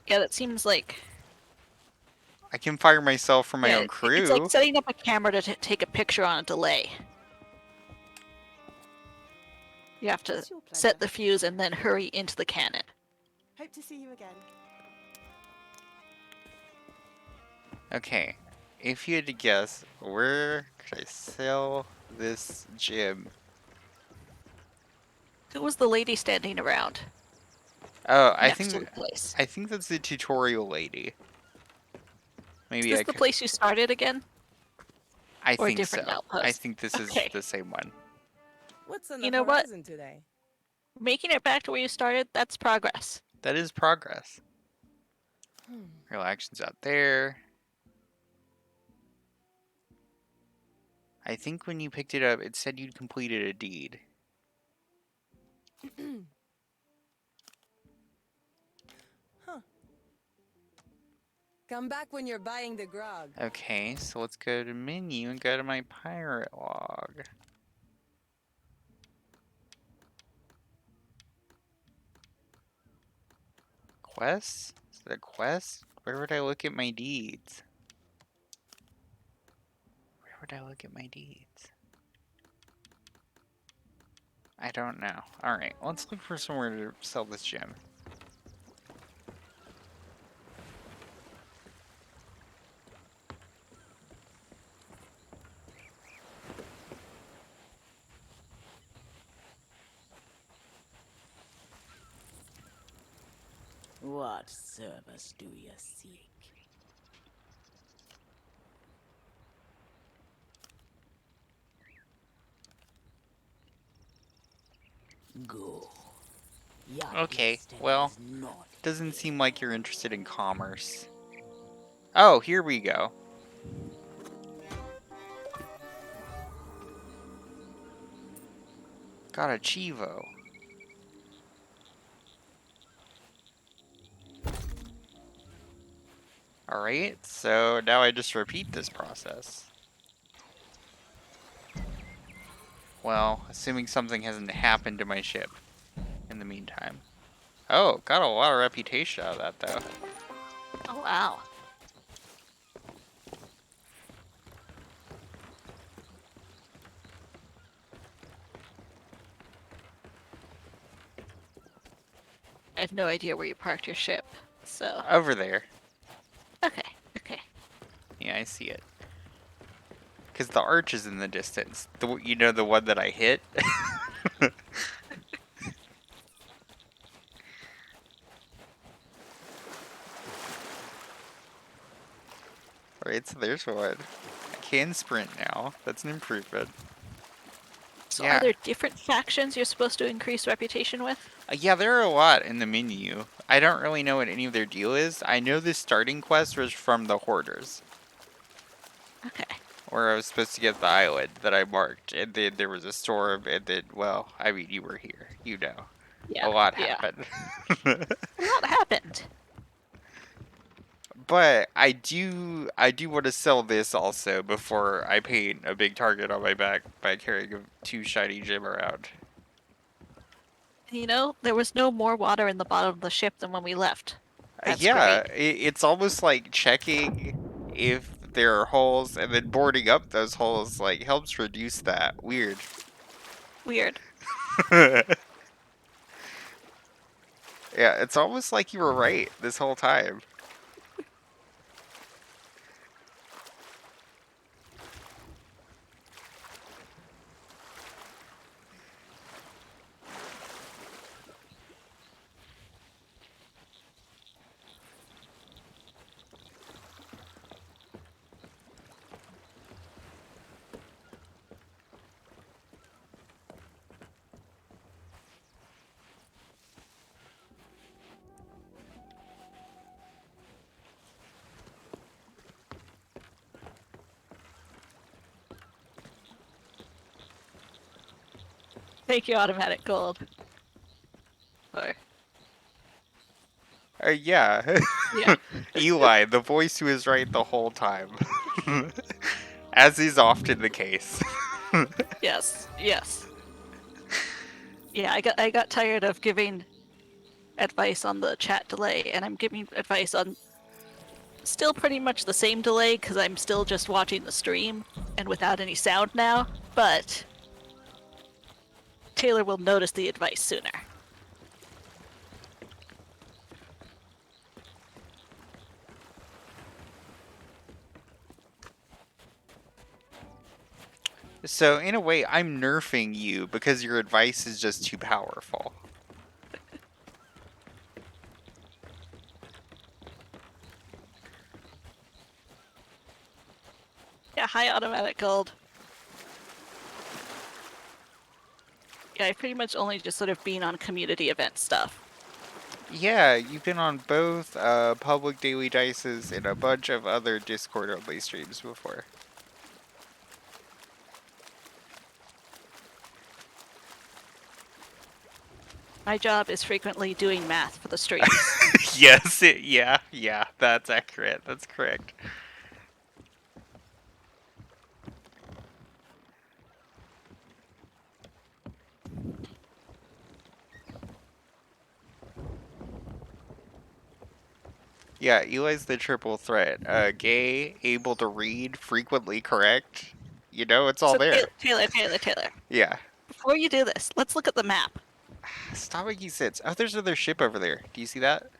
Yeah, that seems like. I can fire myself from my Yeah, own it's like crew. setting up a camera to take a picture on a delay. You have to It's your pleasure. set the fuse and then hurry into the cannon. Hope to see you again. Okay, if you had to guess, where could I sell this gym? Who was the lady standing around Oh, next to the place? I think that's the tutorial lady. Is Maybe this I the could. place you started again? I Or a think different so. I outpost? think this is Okay. the same one. What's on You the know what? horizon today? Making it back to where you started, that's progress. That is progress. Hmm. Real actions out there. I think when you picked it up, it said you'd completed a deed. Huh. Come back when you're buying the grog. Okay, so let's go to menu and go to my pirate log. Quests? Is it a quest? Where would I look at my deeds? Where would I look at my deeds? I don't know. Alright, let's look for somewhere to sell this gem. What service do you seek? Go. Your Okay, destiny well, is not doesn't here. seem like you're interested in commerce. Oh, here we go. Got a Chivo. Alright, so now I just repeat this process. Well, assuming something hasn't happened to my ship in the meantime. Oh, got a lot of reputation out of that, though. Oh, wow. I have no idea where you parked your ship, so. Over there. Okay, okay. Yeah, I see it. Because the arch is in the distance. You know, the one that I hit? Alright, so there's one. I can sprint now. That's an improvement. So Yeah. are there different factions you're supposed to increase reputation with? Yeah, there are a lot in the menu. I don't really know what any of their deal is. I know the starting quest was from the Hoarders, Okay. where I was supposed to get the island that I marked, and then there was a storm, and then, well, I mean, you were here. You know. A Yeah, lot yeah. happened. A lot happened. But I do want to sell this also before I paint a big target on my back by carrying a 2 shiny gem around. You know, there was no more water in the bottom of the ship than when we left. That's Yeah, great. it's almost like checking if there are holes and then boarding up those holes like helps reduce that. Weird. Weird. Yeah, it's almost like you were right this whole time. Thank you, automatic gold. Or, Yeah. yeah. Eli, the voice who is right the whole time. As is often the case. Yes. Yes. Yeah, I got tired of giving advice on the chat delay, and I'm giving advice on still pretty much the same delay because I'm still just watching the stream and without any sound now, but Taylor will notice the advice sooner. So, in a way, I'm nerfing you because your advice is just too powerful. Yeah, hi, automatic gold. Yeah, I've pretty much only just sort of been on community event stuff. Yeah, you've been on both public daily dices and a bunch of other Discord only streams before. My job is frequently doing math for the streams. Yes, yeah, that's accurate. That's correct. Yeah, Eli's the triple threat. Gay, able to read, frequently correct. You know, it's all So there. Taylor, Yeah. before you do this, let's look at the map. Stop making sense. Oh, there's another ship over there. Do you see that?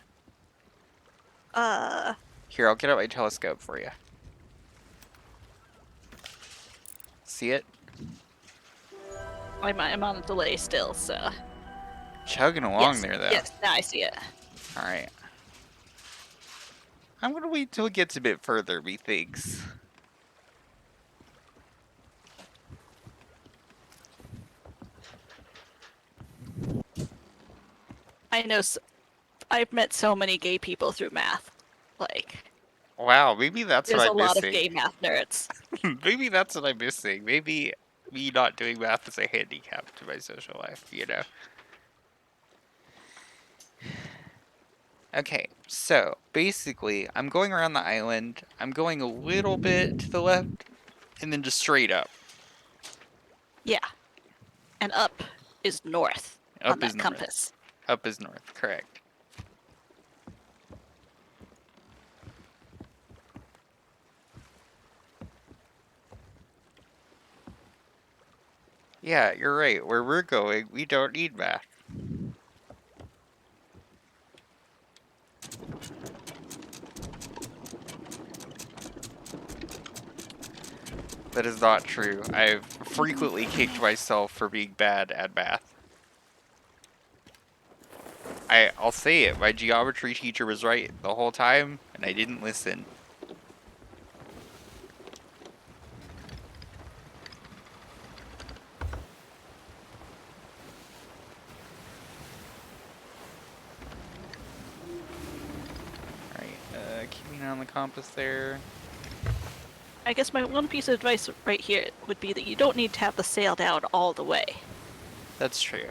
Here, I'll get out my telescope for you. See it? I'm on a delay still, so. Chugging along there, though. Yes, now I see it. Alright. I'm gonna wait till it gets a bit further, methinks. I know. I've met so many gay people through math. Like, Wow, maybe that's what there's a I'm lot of missing. gay math nerds. Maybe that's what I'm missing. Maybe me not doing math is a handicap to my social life, you know? Okay, so basically, I'm going around the island. I'm going a little bit to the left, and then just straight up. Yeah, and up is north on Up is that north. compass. Up is north, correct. Yeah, you're right. Where we're going, we don't need math. That is not true. I've frequently kicked myself for being bad at math. I'll say it, my geometry teacher was right the whole time, and I didn't listen. Alright, keeping on the compass there. I guess my one piece of advice right here would be that you don't need to have the sail down all the way. That's true.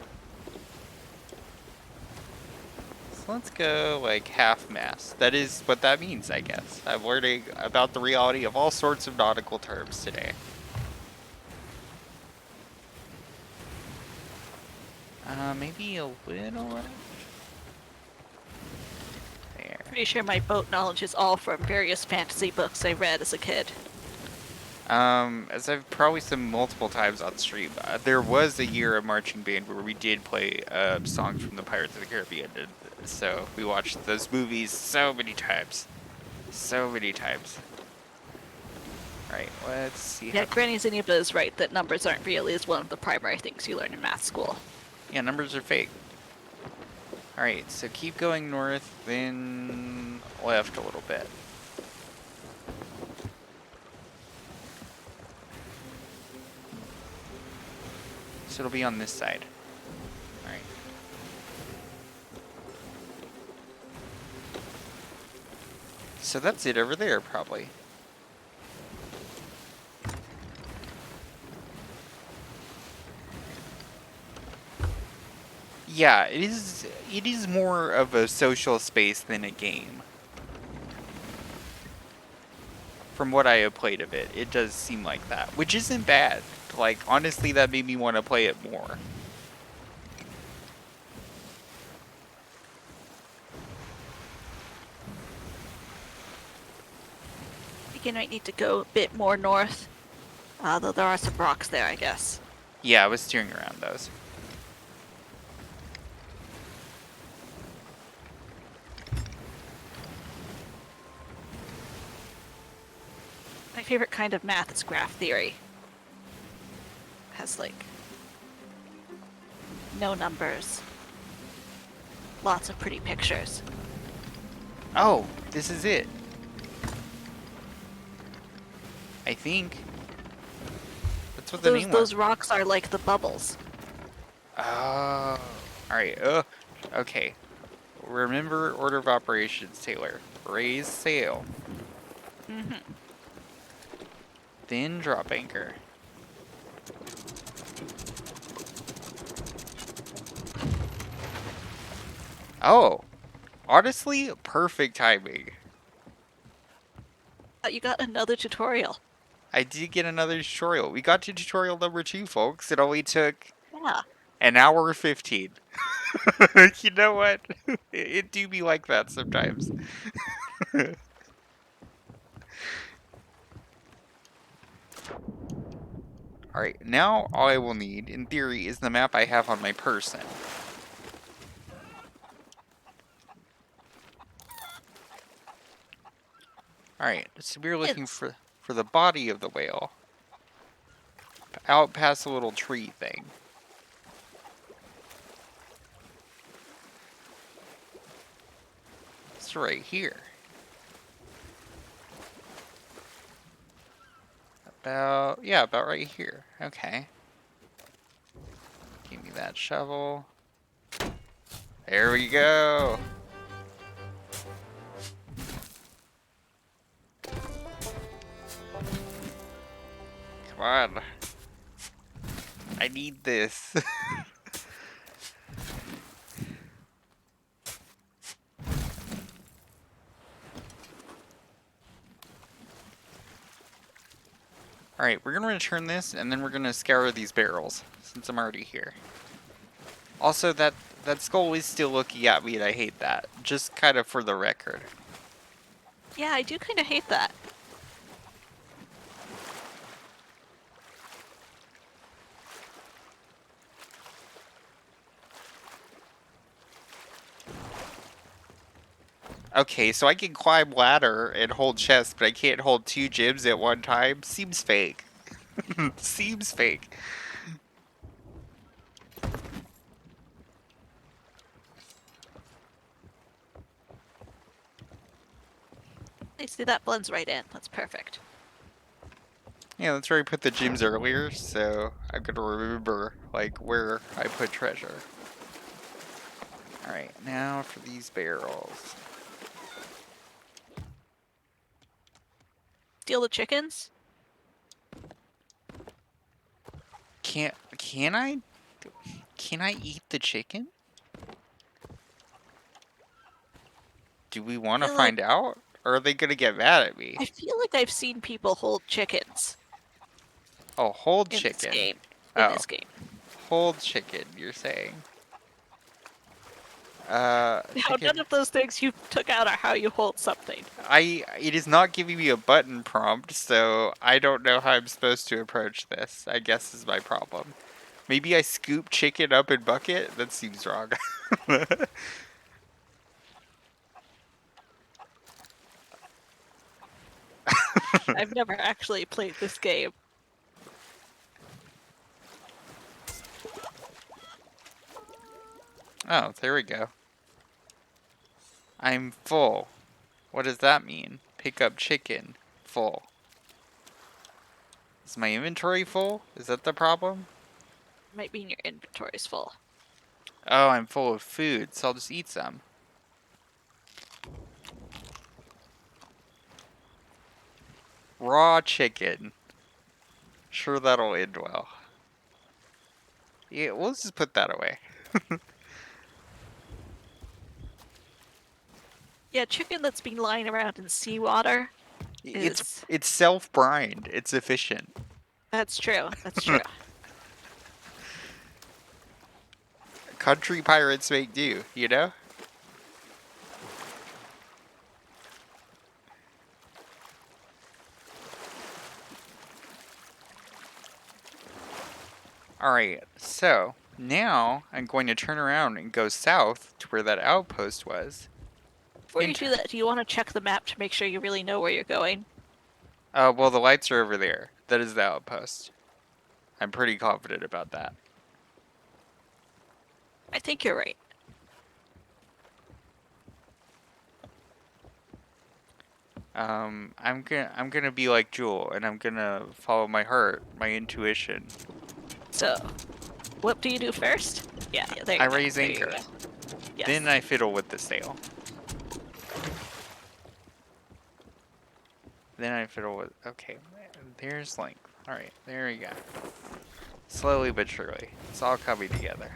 So let's go like half-mast. That is what that means, I guess. I'm learning about the reality of all sorts of nautical terms today. Maybe a little left? There. Pretty sure my boat knowledge is all from various fantasy books I read as a kid. As I've probably said multiple times on stream, there was a year of marching band where we did play songs from the Pirates of the Caribbean, and so we watched those movies so many times. So many times. Alright, let's see Yeah, how... Granny Zinniba is right that numbers aren't real is one of the primary things you learn in math school. Yeah, numbers are fake. Alright, so keep going north, then left a little bit. So it'll be on this side. Alright. So that's it over there, probably. Yeah, it is more of a social space than a game. From what I have played of it, it does seem like that, which isn't bad. Like, honestly, that made me want to play it more. I think you might need to go a bit more north, though there are some rocks there, I guess. Yeah, I was steering around those. My favorite kind of math is graph theory. Has, like, no numbers. Lots of pretty pictures. Oh, this is it. I think. That's what the name was. Those rocks are like the bubbles. Oh. Alright, okay. Remember order of operations, Taylor. Raise sail. Mm-hmm. Then drop anchor. Oh. Honestly, perfect timing. You got another tutorial. I did get another tutorial. We got to tutorial number 2, folks. It only took Yeah. an hour 15. You know what? It do be like that sometimes. Alright, now all I will need, in theory, is the map I have on my person. Alright, so we're looking for the body of the whale. Out past a little tree thing. It's right here. About right here. Okay. Give me that shovel. There we go. Come on. I need this. Alright, we're gonna return this, and then we're gonna scour these barrels, since I'm already here. Also, that skull is still looking at me, and I hate that. Just kind of for the record. Yeah, I do kind of hate that. Okay, so I can climb ladder and hold chests, but I can't hold 2 gems at one time? Seems fake. Seems fake. I see that blends right in. That's perfect. Yeah, that's where I put the gems earlier, so I'm gonna remember, like, where I put treasure. Alright, now for these barrels. Steal the chickens? Can I eat the chicken? Do we want to feel like- find out? Or are they gonna get mad at me? I feel like I've seen people hold chickens Oh, hold in this chicken. game. In Oh, this game. hold chicken, you're saying. Now, Chicken. none of those things you took out are how you hold something. It is not giving me a button prompt, so I don't know how I'm supposed to approach this, I guess is my problem. Maybe I scoop chicken up in bucket? That seems wrong. I've never actually played this game. Oh, there we go. I'm full. What does that mean? Pick up chicken. Full. Is my inventory full? Is that the problem? Might mean your inventory's full. Oh, I'm full of food, so I'll just eat some. Raw chicken. Sure, that'll end well. Yeah, we'll just put that away. Yeah, chicken that's been lying around in seawater is... It's self-brined. It's efficient. That's true. That's true. Country pirates make do, you know? Alright, so now I'm going to turn around and go south to where that outpost was. Before you do that, do you want to check the map to make sure you really know where you're going? Well, the lights are over there. That is the outpost. I'm pretty confident about that. I think you're right. I'm gonna be like Jewel, and I'm gonna follow my heart, my intuition. So, what do you do first? Yeah, there you I go. raise There you anchor. go. Yes. Then I fiddle with the sail. Then I fiddle with... Okay, there's length. Alright, there we go. Slowly but surely. It's all coming together.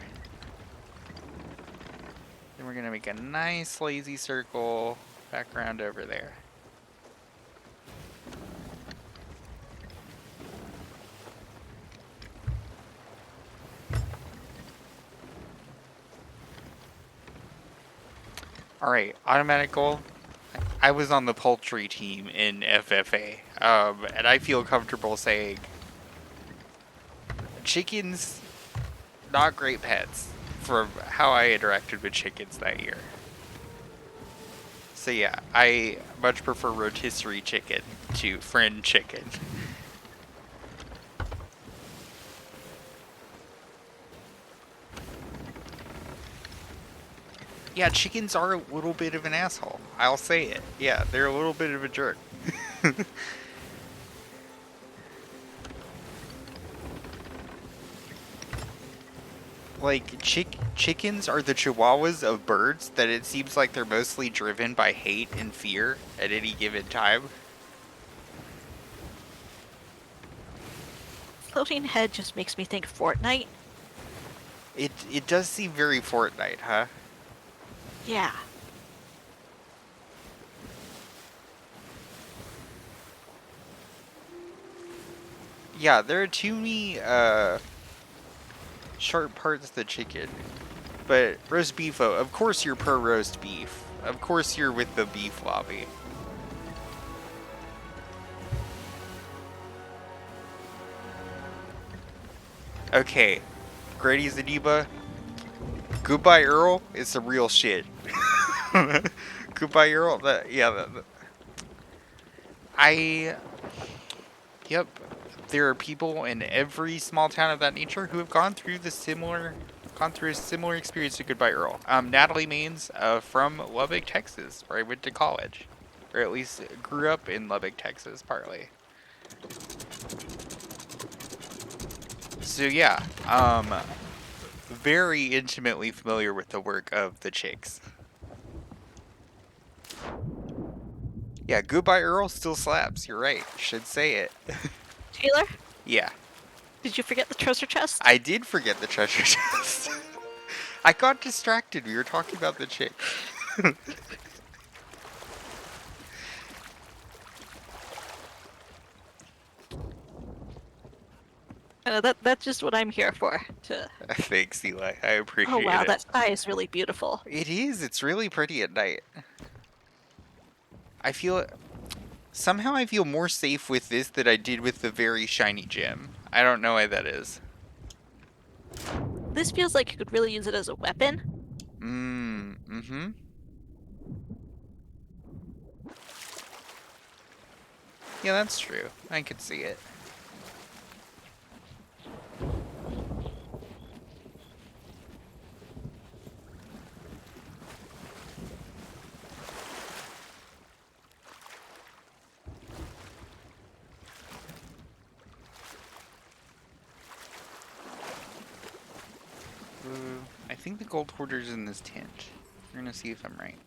Then we're gonna make a nice lazy circle back around over there. Alright, automatic goal. I was on the poultry team in FFA, and I feel comfortable saying chickens, not great pets, from how I interacted with chickens that year. So yeah, I much prefer rotisserie chicken to friend chicken. Yeah, chickens are a little bit of an asshole. I'll say it. Yeah, they're a little bit of a jerk. Like, chickens are the chihuahuas of birds that it seems like they're mostly driven by hate and fear at any given time. Floating head just makes me think Fortnite. It does seem very Fortnite, huh? Yeah. Yeah, there are too many, sharp parts of the chicken. But roast beef, of course you're pro roast beef. Of course you're with the beef lobby. Okay, Grady Zaniba, Goodbye Earl is the real shit. Goodbye Earl, yep, there are people in every small town of that nature who have gone through a similar experience to Goodbye Earl. Natalie Maines, from Lubbock, Texas, where I went to college, or at least grew up in Lubbock, Texas, partly. So yeah, very intimately familiar with the work of the Chicks. Yeah, Goodbye Earl still slaps. You're right. Should say it. Taylor, Yeah, did you forget the treasure chest? I did forget the treasure chest. I got distracted. We were talking about the Chicks. That's just what I'm here for. To Thanks, Eli. I oh appreciate wow, it. that sky is really beautiful. It is. It's really pretty at night. I feel somehow I feel more safe with this than I did with the very shiny gem. I don't know why that is. This feels like you could really use it as a weapon. Mm-hmm. Yeah, that's true. I could see it. I think the gold hoarder's in this tent. We're gonna see if I'm right.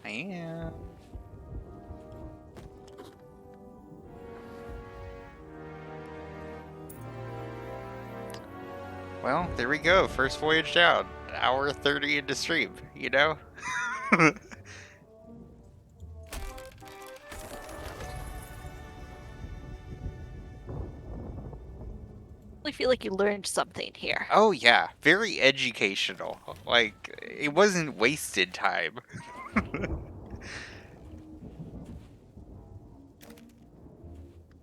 I am. Well, there we go. First voyage down. Hour 30 into stream, you know? I feel like you learned something here. Oh yeah, very educational. Like, it wasn't wasted time.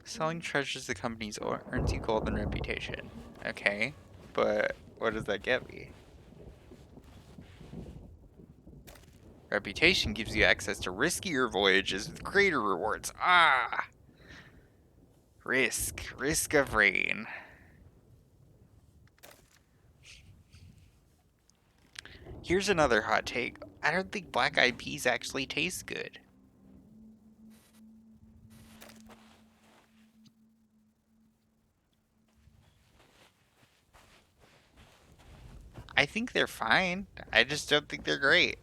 Selling treasures to companies earns you gold and reputation. Okay, but what does that get me? Reputation gives you access to riskier voyages with greater rewards. Ah! Risk of rain. Here's another hot take. I don't think black eyed peas actually taste good. I think they're fine. I just don't think they're great.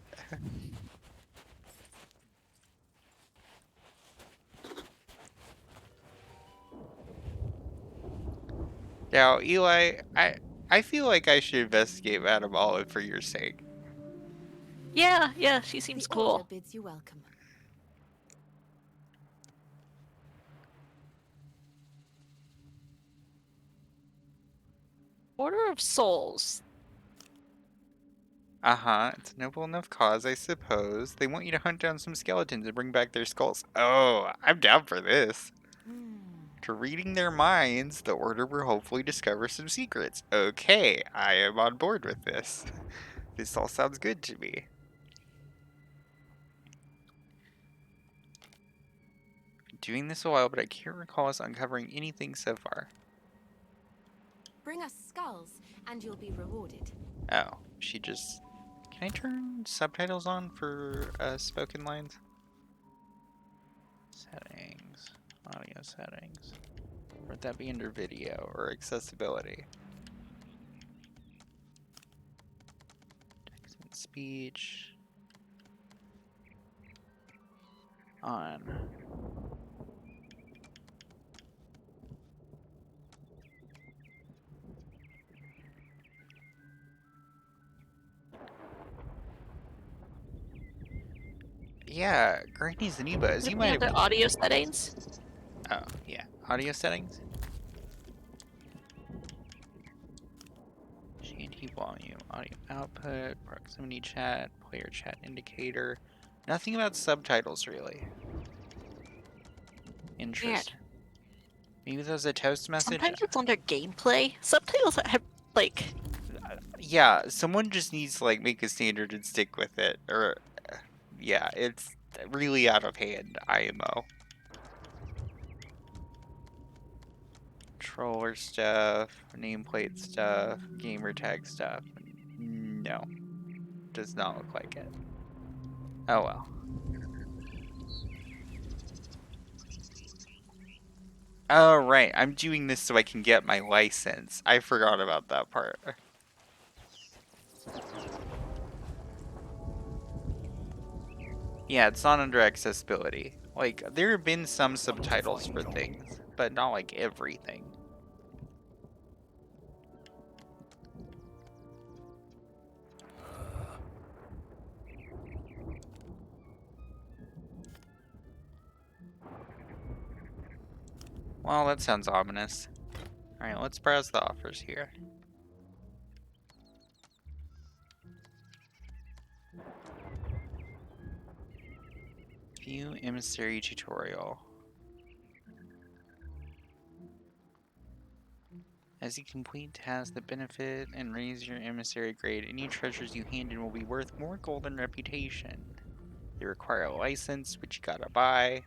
Now, Eli, I feel like I should investigate Madame Olive for your sake. Yeah, she seems The order cool. bids you welcome. Order of Souls. Uh-huh, it's a noble enough cause, I suppose. They want you to hunt down some skeletons and bring back their skulls. Oh, I'm down for this. To reading their minds, the Order will hopefully discover some secrets. Okay, I am on board with this. This all sounds good to me. Been doing this a while, but I can't recall us uncovering anything so far. Bring us skulls, and you'll be rewarded. Oh, she just... Can I turn subtitles on for spoken lines? Settings. Audio settings. Would that be under video or accessibility? Text and speech. On. Yeah, Granny's Amoeba, as Would you it be might under have... audio settings? Oh, yeah. Audio settings? Shanty volume, audio output, proximity chat, player chat indicator. Nothing about subtitles, really. Weird. Interesting. Maybe there's a toast message? Sometimes it's under gameplay. Subtitles have, like... Yeah, someone just needs to, like, make a standard and stick with it. Or, yeah, it's really out of hand, IMO. Controller stuff, nameplate stuff, gamer tag stuff. No, does not look like it. Oh well. Oh right, I'm doing this so I can get my license. I forgot about that part. Yeah, it's not under accessibility. Like, there have been some subtitles for things, but not like everything. Well, that sounds ominous. Alright, let's browse the offers here. View emissary tutorial. As you complete tasks that benefit and raise your emissary grade, any treasures you hand in will be worth more gold and reputation. They require a license, which you gotta buy.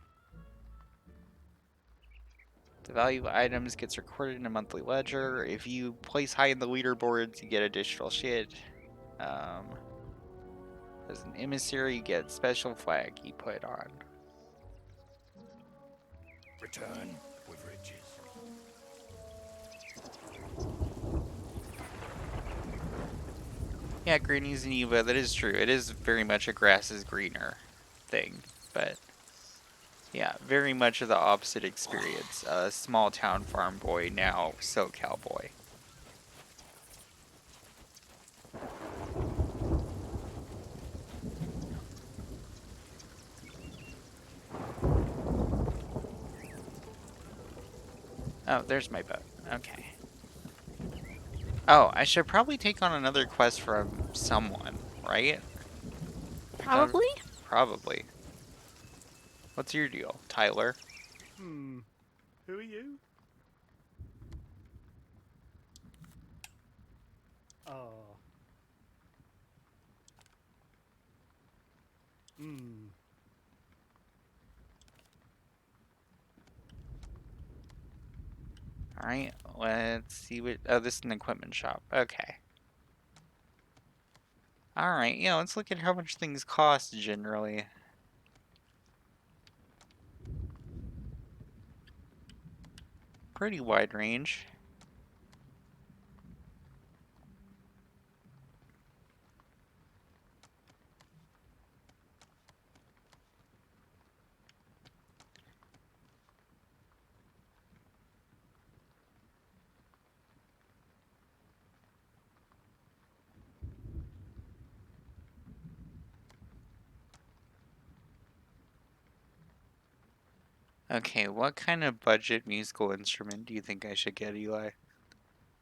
The value of items gets recorded in a monthly ledger. If you place high in the leaderboards, you get additional shit. As an emissary, you get special flag you put on. Return with riches. Yeah, Granny's and Eva, that is true. It is very much a grass is greener thing, but yeah, very much of the opposite experience. A small town farm boy, now SoCal boy. Oh, there's my boat. Okay. Oh, I should probably take on another quest from someone, right? Probably? Probably. What's your deal, Tyler? Who are you? Oh. Alright, let's see what... Oh, this is an equipment shop. Okay. Alright, yeah, let's look at how much things cost generally. Pretty wide range. Okay, what kind of budget musical instrument do you think I should get, Eli?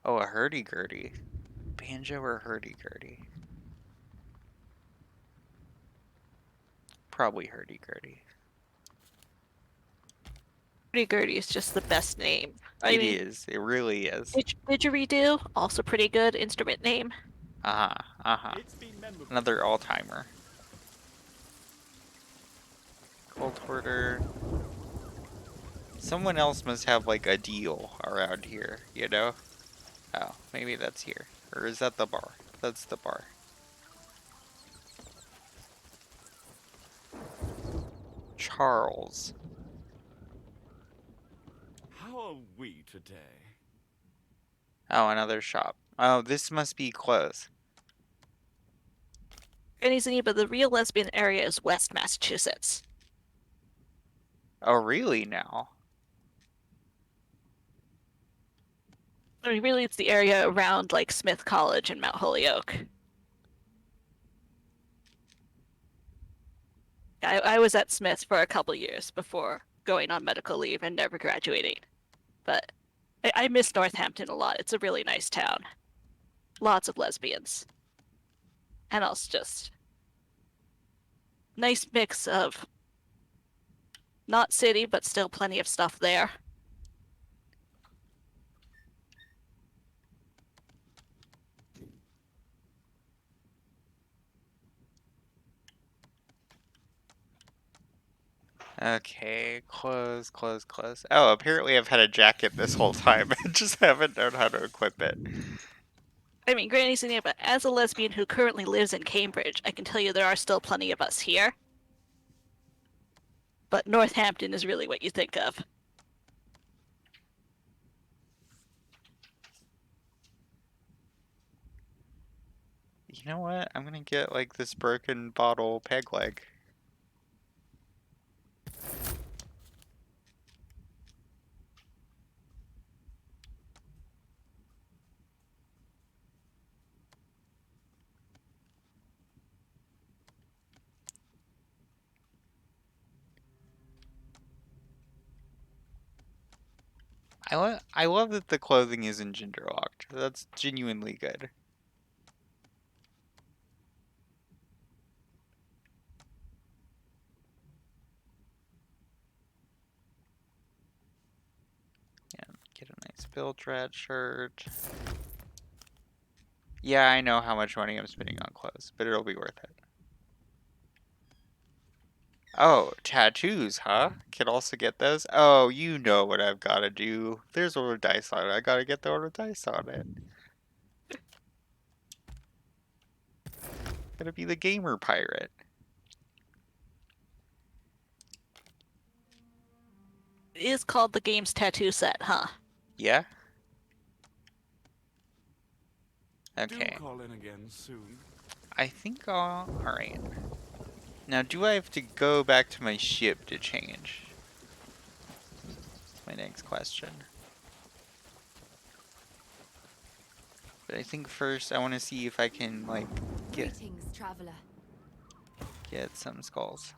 Oh, a hurdy-gurdy. Banjo or hurdy-gurdy? Probably hurdy-gurdy. Pretty Gertie is just the best name. I It mean, is. It really is. didgeridoo, also pretty good instrument name. Uh-huh. Uh-huh. It's been memorable. Another all-timer. Cold Hoarder. Someone else must have, like, a deal around here, you know? Oh, maybe that's here. Or is that the bar? That's the bar. Charles. How are we today? Oh, another shop. Oh, this must be close. But the real lesbian area is West Massachusetts. Oh, really now? I mean, really, it's the area around like Smith College and Mount Holyoke. I was at Smith for a couple years before going on medical leave and never graduating. But I miss Northampton a lot. It's a really nice town. Lots of lesbians. And also just nice mix of not city, but still plenty of stuff there. Okay, close, close, close. Oh, apparently I've had a jacket this whole time. I just haven't known how to equip it. I mean, Granny Senior, but as a lesbian who currently lives in Cambridge, I can tell you there are still plenty of us here. But Northampton is really what you think of. You know what? I'm gonna get, like, this broken bottle peg leg. I love that the clothing isn't gender locked. That's genuinely good. Yeah, get a nice build rat shirt. Yeah, I know how much money I'm spending on clothes, but it'll be worth it. Oh, tattoos, huh? Can also get those? Oh, you know what I've gotta do. There's one with dice on it. I gotta get the one with dice on it. Gotta be the gamer pirate. It is called the game's tattoo set, huh? Yeah? Do Okay. call in again soon. I think I'll... Alright. Now, do I have to go back to my ship to change? That's my next question. But I think first I want to see if I can, like, Greetings, traveler. get some skulls.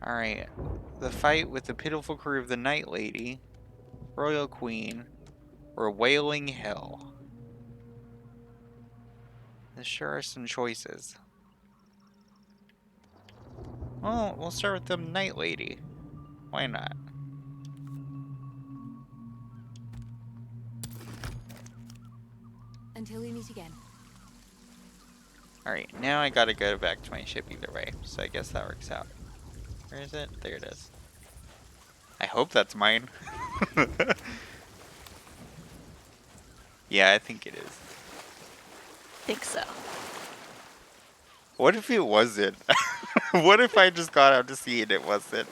Alright. The fight with the pitiful crew of the Night Lady, Royal Queen, or Wailing Hell. There sure are some choices. Well, we'll start with the Night Lady. Why not? Until we meet again. Alright, now I gotta go back to my ship either way, so I guess that works out. Where is it? There it is. I hope that's mine. Yeah, I think it is. Think so. What if it wasn't? What if I just got out to sea and it wasn't?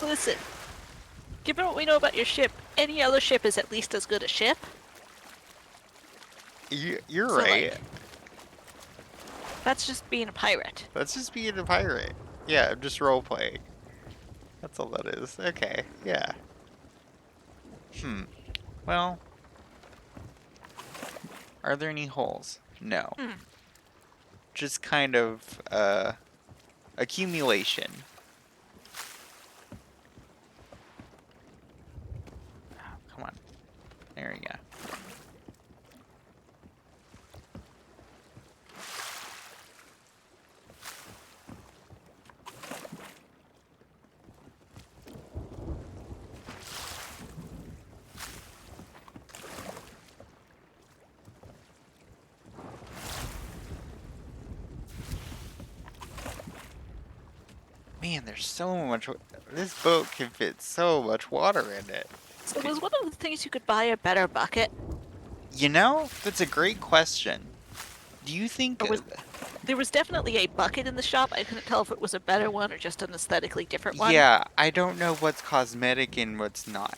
Listen, given what we know about your ship, any other ship is at least as good a ship. You're So, right. like, that's just being a pirate. Let's just be a pirate. Yeah, I'm just role playing. That's all that is. Okay, yeah. Well, are there any holes? No. Just kind of, accumulation. Oh, come on. There we go. Man, there's so much. This boat can fit so much water in it. So was one of the things you could buy a better bucket? You know, that's a great question. Do you think? Or was there was definitely a bucket in the shop. I couldn't tell if it was a better one or just an aesthetically different one. Yeah, I don't know what's cosmetic and what's not.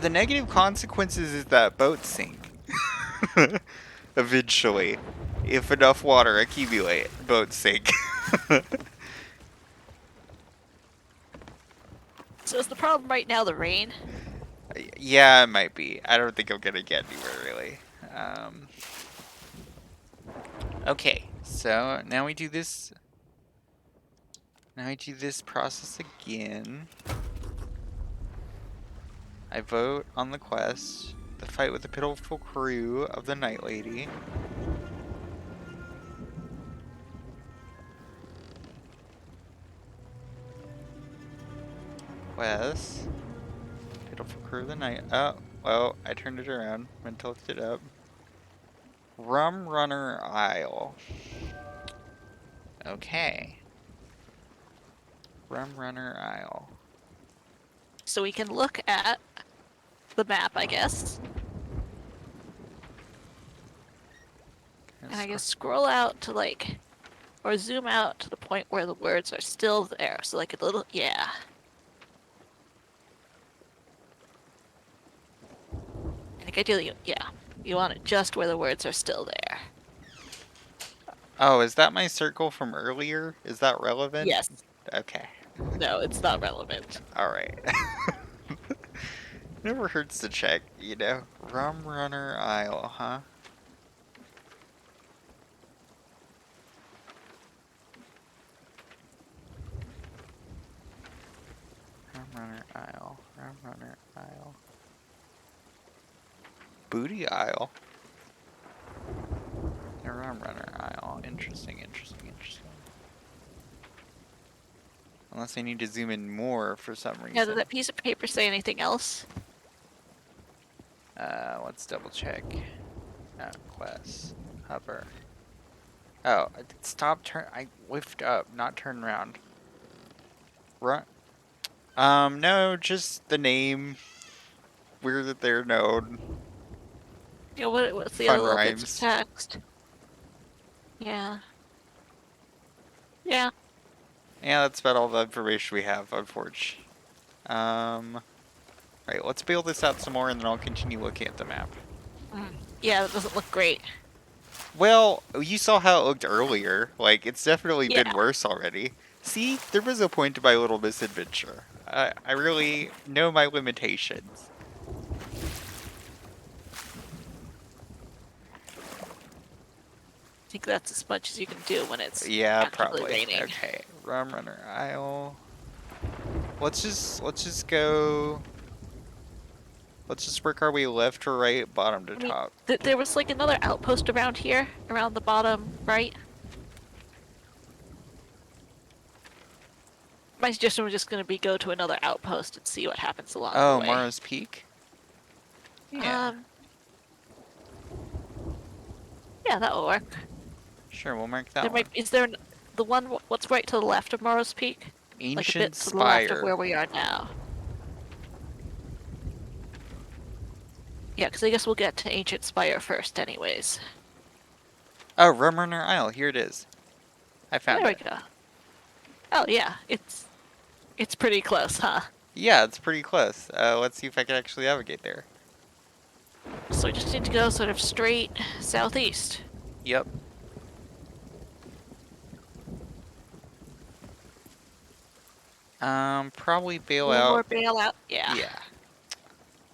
The negative consequences is that boats sink. Eventually. If enough water accumulate, boats sink. So is the problem right now the rain? Yeah, it might be. I don't think I'm gonna get anywhere really. Okay, so now we do this. Now I do this process again. I vote on the quest. The fight with the pitiful crew of the Night Lady. Quest. Pitiful crew of the night. Oh, well, I turned it around. Meant to lift it up. Rum Runner Isle. Okay. Rum Runner Isle. So we can look at the map, I guess. And I guess scroll out to like, or zoom out to the point where the words are still there. So like a little, yeah. Like ideally, yeah. You want it just where the words are still there. Oh, is that my circle from earlier? Is that relevant? Yes. Okay. No, it's not relevant. Alright. Never hurts to check, you know? Rum Runner Isle, huh? Runner Isle. Rum Runner Isle. Booty Isle. A Rum Runner Isle. Interesting, interesting, interesting. Unless I need to zoom in more for some Yeah, did reason. that piece of paper say anything else? Let's double check. Quest. Hover. Oh, stop turn. I lift up, not turn around. Run. No, just the name. Weird that they're known. Yeah, what's the other Fun little bits of rhymes. text? Yeah. Yeah. Yeah, that's about all the information we have, unfortunately. Right, let's build this out some more and then I'll continue looking at the map. Yeah, that doesn't look great. Well, you saw how it looked earlier. Like, it's definitely been Yeah. worse already. See, there was a point to my little misadventure. I really know my limitations. I think that's as much as you can do when it's Yeah, actively probably. raining. Okay, Rum Runner Isle. Let's just go. Let's just work our way left to right, bottom to I mean, top. there was like another outpost around here, around the bottom right. My suggestion was just going to be go to another outpost and see what happens along the Oh, way. Mara's Peak? Yeah. Yeah, that will work. Sure, we'll mark There that one. is there the one what's right to the left of Morrow's Peak? Like a bit Ancient to the left of Spire. where we are now. Yeah, because I guess we'll get to Ancient Spire first anyways. Oh, Rum Runner Isle. Here it is. I found There we it. go. Oh yeah, it's pretty close, huh? Yeah, it's pretty close. Let's see if I can actually navigate there. So we just need to go sort of straight southeast. Yep. Probably bail One more out. bailout. Yeah. Yeah.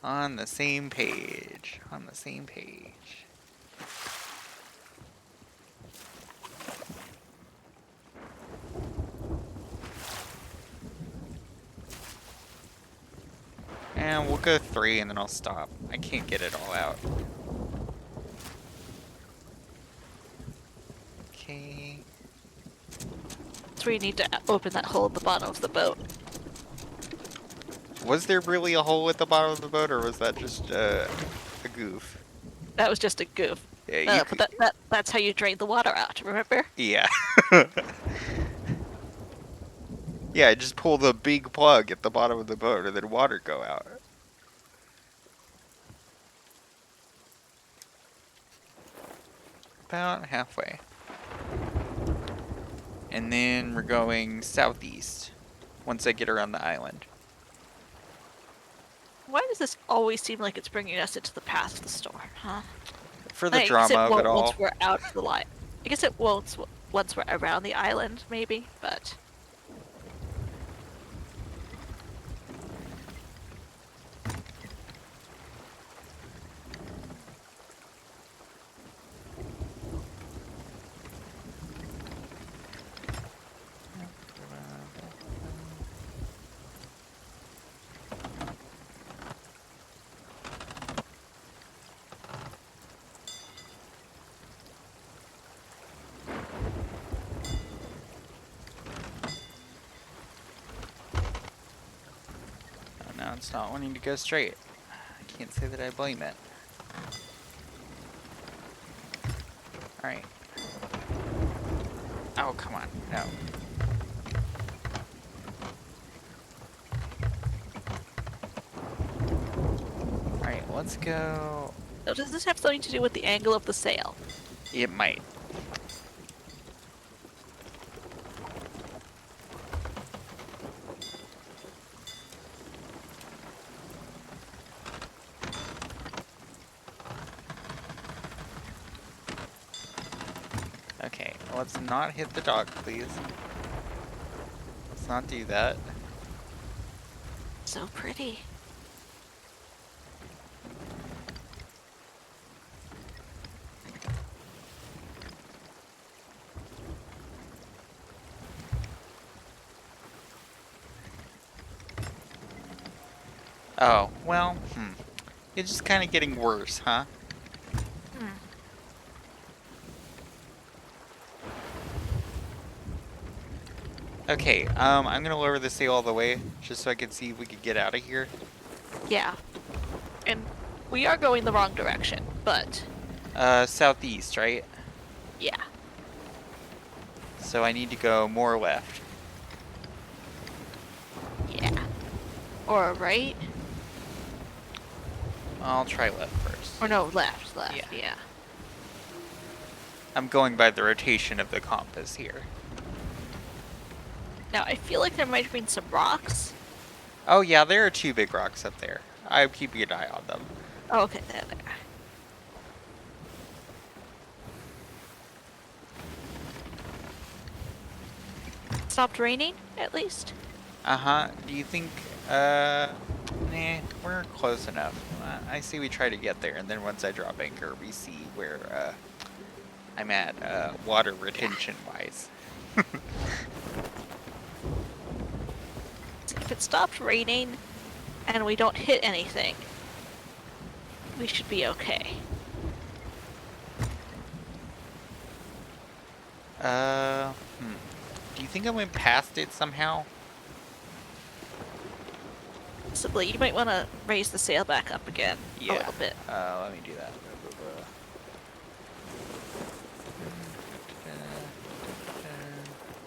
On the same page. On the same page. And we'll go 3 and then I'll stop. I can't get it all out. Okay. So we need to open that hole at the bottom of the boat. Was there really a hole at the bottom of the boat or was that just a goof? That was just a goof. Yeah, you But that's how you drain the water out, remember? Yeah. Yeah, just pull the big plug at the bottom of the boat and then water go out. About halfway. And then we're going southeast once I get around the island. Why does this always seem like it's bringing us into the path of the storm, huh? For the I guess drama it of won't it all. once we're out of the line. I guess it won't once we're around the island, maybe, but... Oh, now it's not wanting to go straight. I can't say that I blame it. Alright. Oh, come on. No. Alright, let's go. So does this have something to do with the angle of the sail? It might. Okay, let's not hit the dock, please. Let's not do that. So pretty. Oh, well, It's just kind of getting worse, huh? Hmm. Okay, I'm gonna lower the sail all the way, just so I can see if we could get out of here. Yeah. And we are going the wrong direction, but Southeast, right? yeah. So I need to go more left. Yeah. Or right? I'll try left first. Or no, left, Yeah. yeah. I'm going by the rotation of the compass here. Now, I feel like there might have been some rocks. Oh yeah, there are 2 big rocks up there. I'm keeping an eye on them. Oh, okay, there. Stopped raining, at least? Uh-huh. Do you think, nah, we're close enough. I see we try to get there, and then once I drop anchor, we see where, I'm at, water retention-wise. If it stopped raining and we don't hit anything, we should be okay. Do you think I went past it somehow? Possibly, you might want to raise the sail back up again a little bit. Let me do that.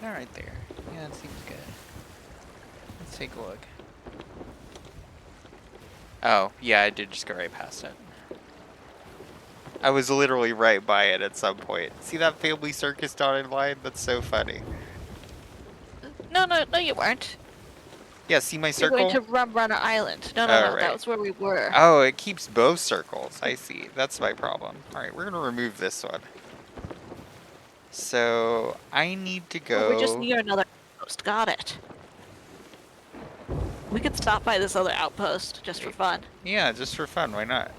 All right there. Yeah, it seems good. Let's take a look. Oh, yeah, I did just go right past it. I was literally right by it at some point. See that family circus dotted line? That's so funny. No, you weren't. Yeah, see my You're circle? going to Rum Runner Island. No, Oh, that right. was where we were. Oh, it keeps both circles. I see. That's my problem. Alright, we're gonna remove this one. So, I need to Oh, we're just go... near another outpost. Got it. We could stop by this other outpost just for fun. Yeah, just for fun, why not?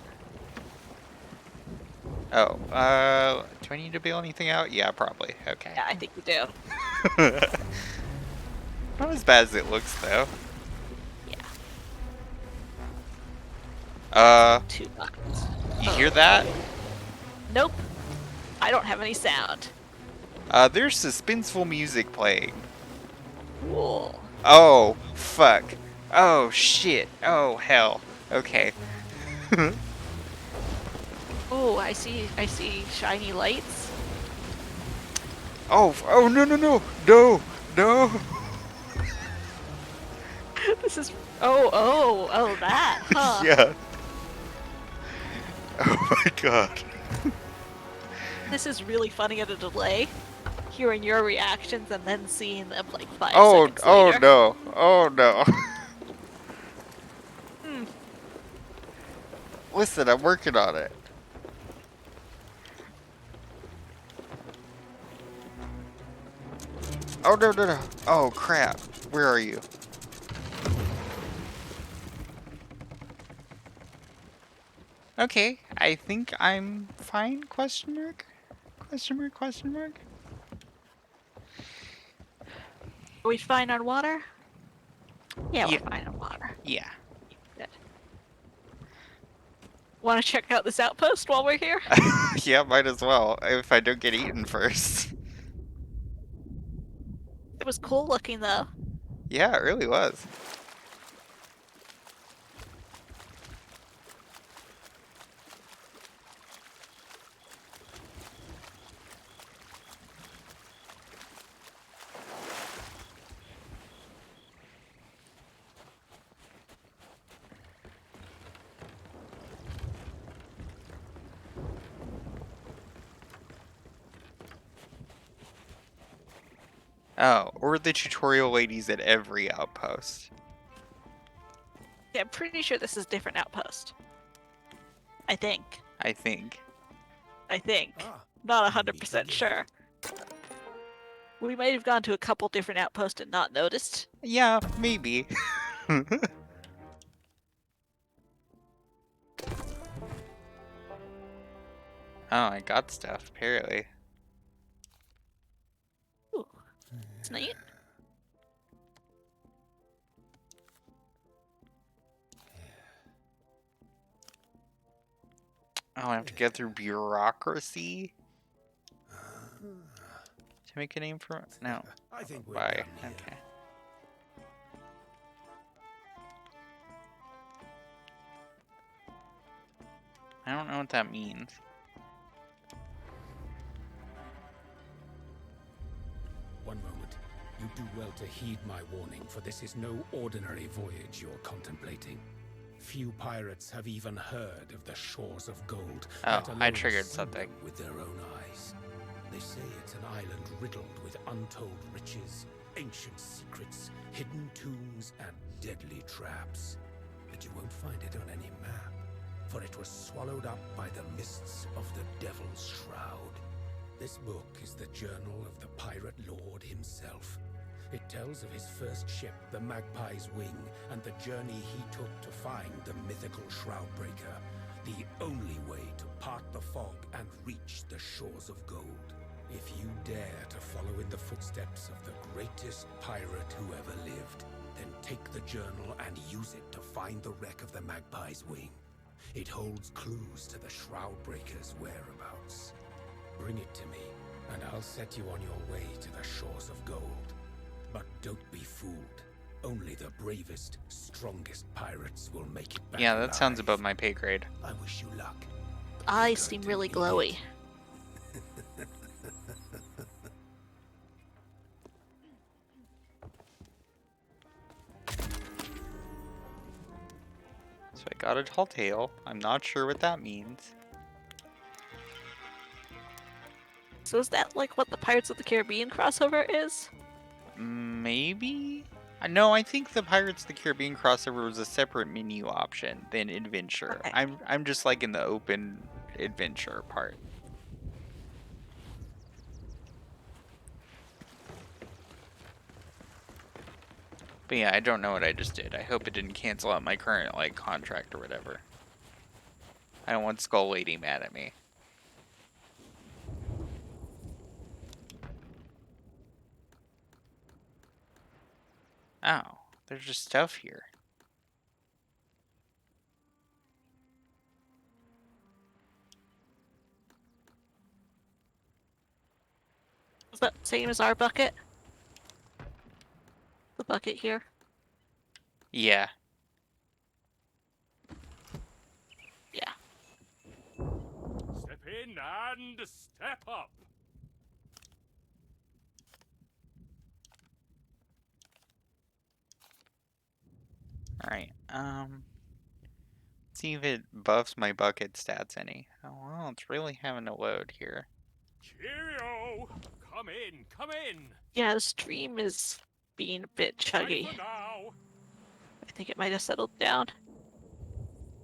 Oh, do I need to bail anything out? Yeah, probably. Okay. Yeah, I think we do. Not as bad as it looks, though. Yeah. Uh, 2 buckets. you hear that? Nope. I don't have any sound. There's suspenseful music playing. Cool. Oh, fuck. Oh, shit. Oh, hell. Okay. Oh, I see shiny lights. Oh, no, no. This is oh, that, huh? Yeah. Oh my god. This is really funny at a delay. Hearing your reactions and then seeing them like 5 Oh, seconds oh later. no. Oh no. Hmm. Listen, I'm working on it. Oh no. Oh crap. Where are you? Okay, I think I'm fine, question mark? Question mark? Are we fine on water? Yeah, Yeah. we're fine on water. Yeah. Good. Want to check out this outpost while we're here? Yeah, might as well, if I don't get eaten first. It was cool looking though. Yeah, it really was. Oh, or the tutorial ladies at every outpost. Yeah, I'm pretty sure this is a different outpost. I think. I think. Not 100% sure. We might have gone to a couple different outposts and not noticed. Yeah, maybe. Oh, I got stuff, apparently. Ooh, it's neat. Oh, I have to get through bureaucracy to make a name for it? No. I think we're Bye. done here. Okay. I don't know what that means. One moment. You do well to heed my warning, for this is no ordinary voyage you're contemplating. Few pirates have even heard of the shores of gold. Oh, let I alone triggered see something. them with their own eyes. They say it's an island riddled with untold riches, ancient secrets, hidden tombs, and deadly traps. But you won't find it on any map, for it was swallowed up by the mists of the Devil's Shroud. This book is the journal of the pirate lord himself. It tells of his first ship, the Magpie's Wing, and the journey he took to find the mythical Shroudbreaker, the only way to part the fog and reach the shores of gold. If you dare to follow in the footsteps of the greatest pirate who ever lived, then take the journal and use it to find the wreck of the Magpie's Wing. It holds clues to the Shroudbreaker's whereabouts. Bring it to me, and I'll set you on your way to the shores of gold. But don't be fooled. Only the bravest, strongest pirates will make it back Yeah, that sounds alive. above my pay grade. I wish you luck. Eyes You're seem going to really need glowy. it. So I got a tall tale. I'm not sure what that means. So is that like what the Pirates of the Caribbean crossover is? Maybe? No, I think the Pirates of the Caribbean crossover was a separate menu option than adventure. Okay. I'm just like in the open adventure part. But yeah, I don't know what I just did. I hope it didn't cancel out my current like contract or whatever. I don't want Skull Lady mad at me. Oh, there's just stuff here. Is that same as our bucket? The bucket here? Yeah. Yeah. Step in and step up. Alright, see if it buffs my bucket stats any. Oh, well, it's really having to load here. Cheerio! Come in, come in. Yeah, the stream is being a bit Bye chuggy. for now. I think it might have settled down.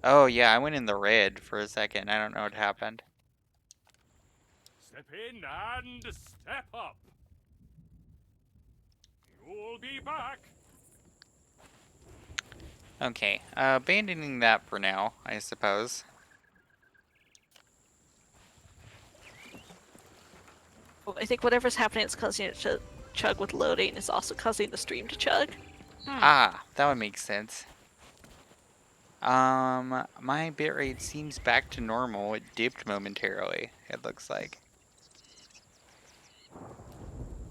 Oh, yeah, I went in the red for a second. I don't know what happened. Step in and step up. You'll be back. Okay, abandoning that for now, I suppose. Well, I think whatever's happening that's causing it to chug with loading is also causing the stream to chug. Ah, that would make sense. My bitrate seems back to normal. It dipped momentarily, it looks like.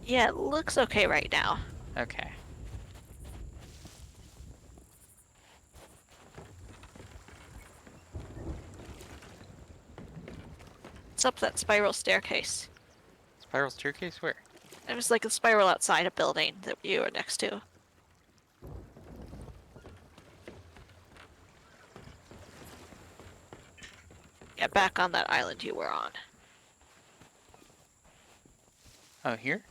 Yeah, it looks okay right now. Okay. It's up that spiral staircase. Spiral staircase? Where? It was like a spiral outside a building that you were next to. Yeah, back on that island you were on. Oh, here?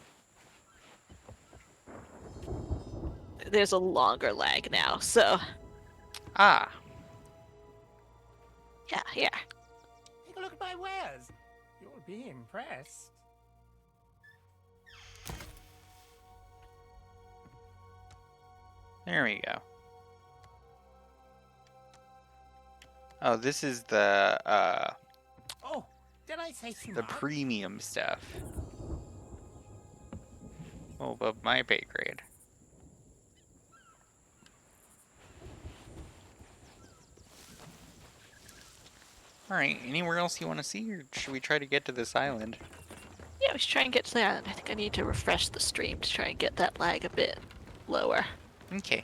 There's a longer lag now, so Ah, yeah, yeah. Take a look at my wares. You'll be impressed. there we go. Oh, this is the Oh, did I say the smart? premium stuff. Well, above my pay grade. Alright, anywhere else you want to see, or should we try to get to this island? Yeah, we should try and get to the island. I think I need to refresh the stream to try and get that lag a bit lower. Okay.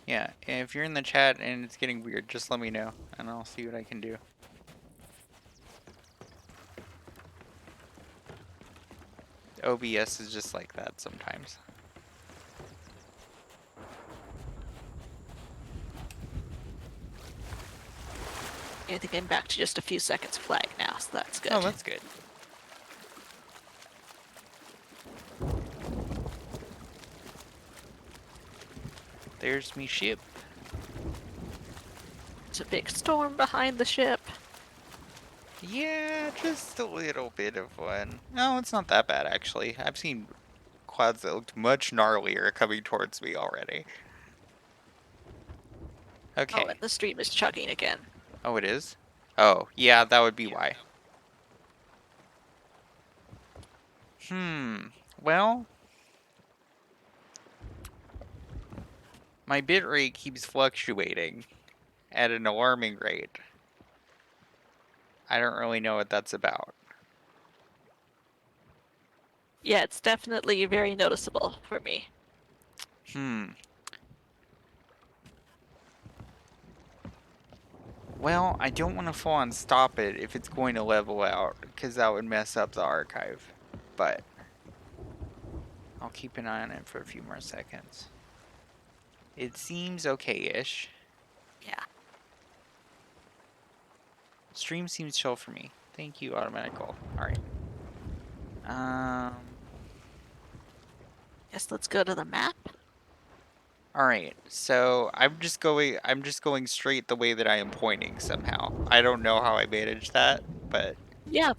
Yeah, if you're in the chat and it's getting weird, just let me know, and I'll see what I can do. OBS is just like that sometimes. I think I'm back to just a few seconds flag now, so that's good. Oh, that's good. There's me ship. There's a big storm behind the ship. Yeah, just a little bit of one. No, it's not that bad, actually. I've seen clouds that looked much gnarlier coming towards me already. Okay. Oh, and the stream is chugging again. Oh, it is? Oh, yeah, that would be why. Well, my bitrate keeps fluctuating at an alarming rate. I don't really know what that's about. Yeah, it's definitely very noticeable for me. Well, I don't want to full on stop it if it's going to level out, because that would mess up the archive. But I'll keep an eye on it for a few more seconds. It seems okay-ish. Yeah. Stream seems chill for me. Thank you, Automatical. Alright. Guess let's go to the map. Alright, so I'm just going straight the way that I am pointing somehow. I don't know how I managed that, but Yeah,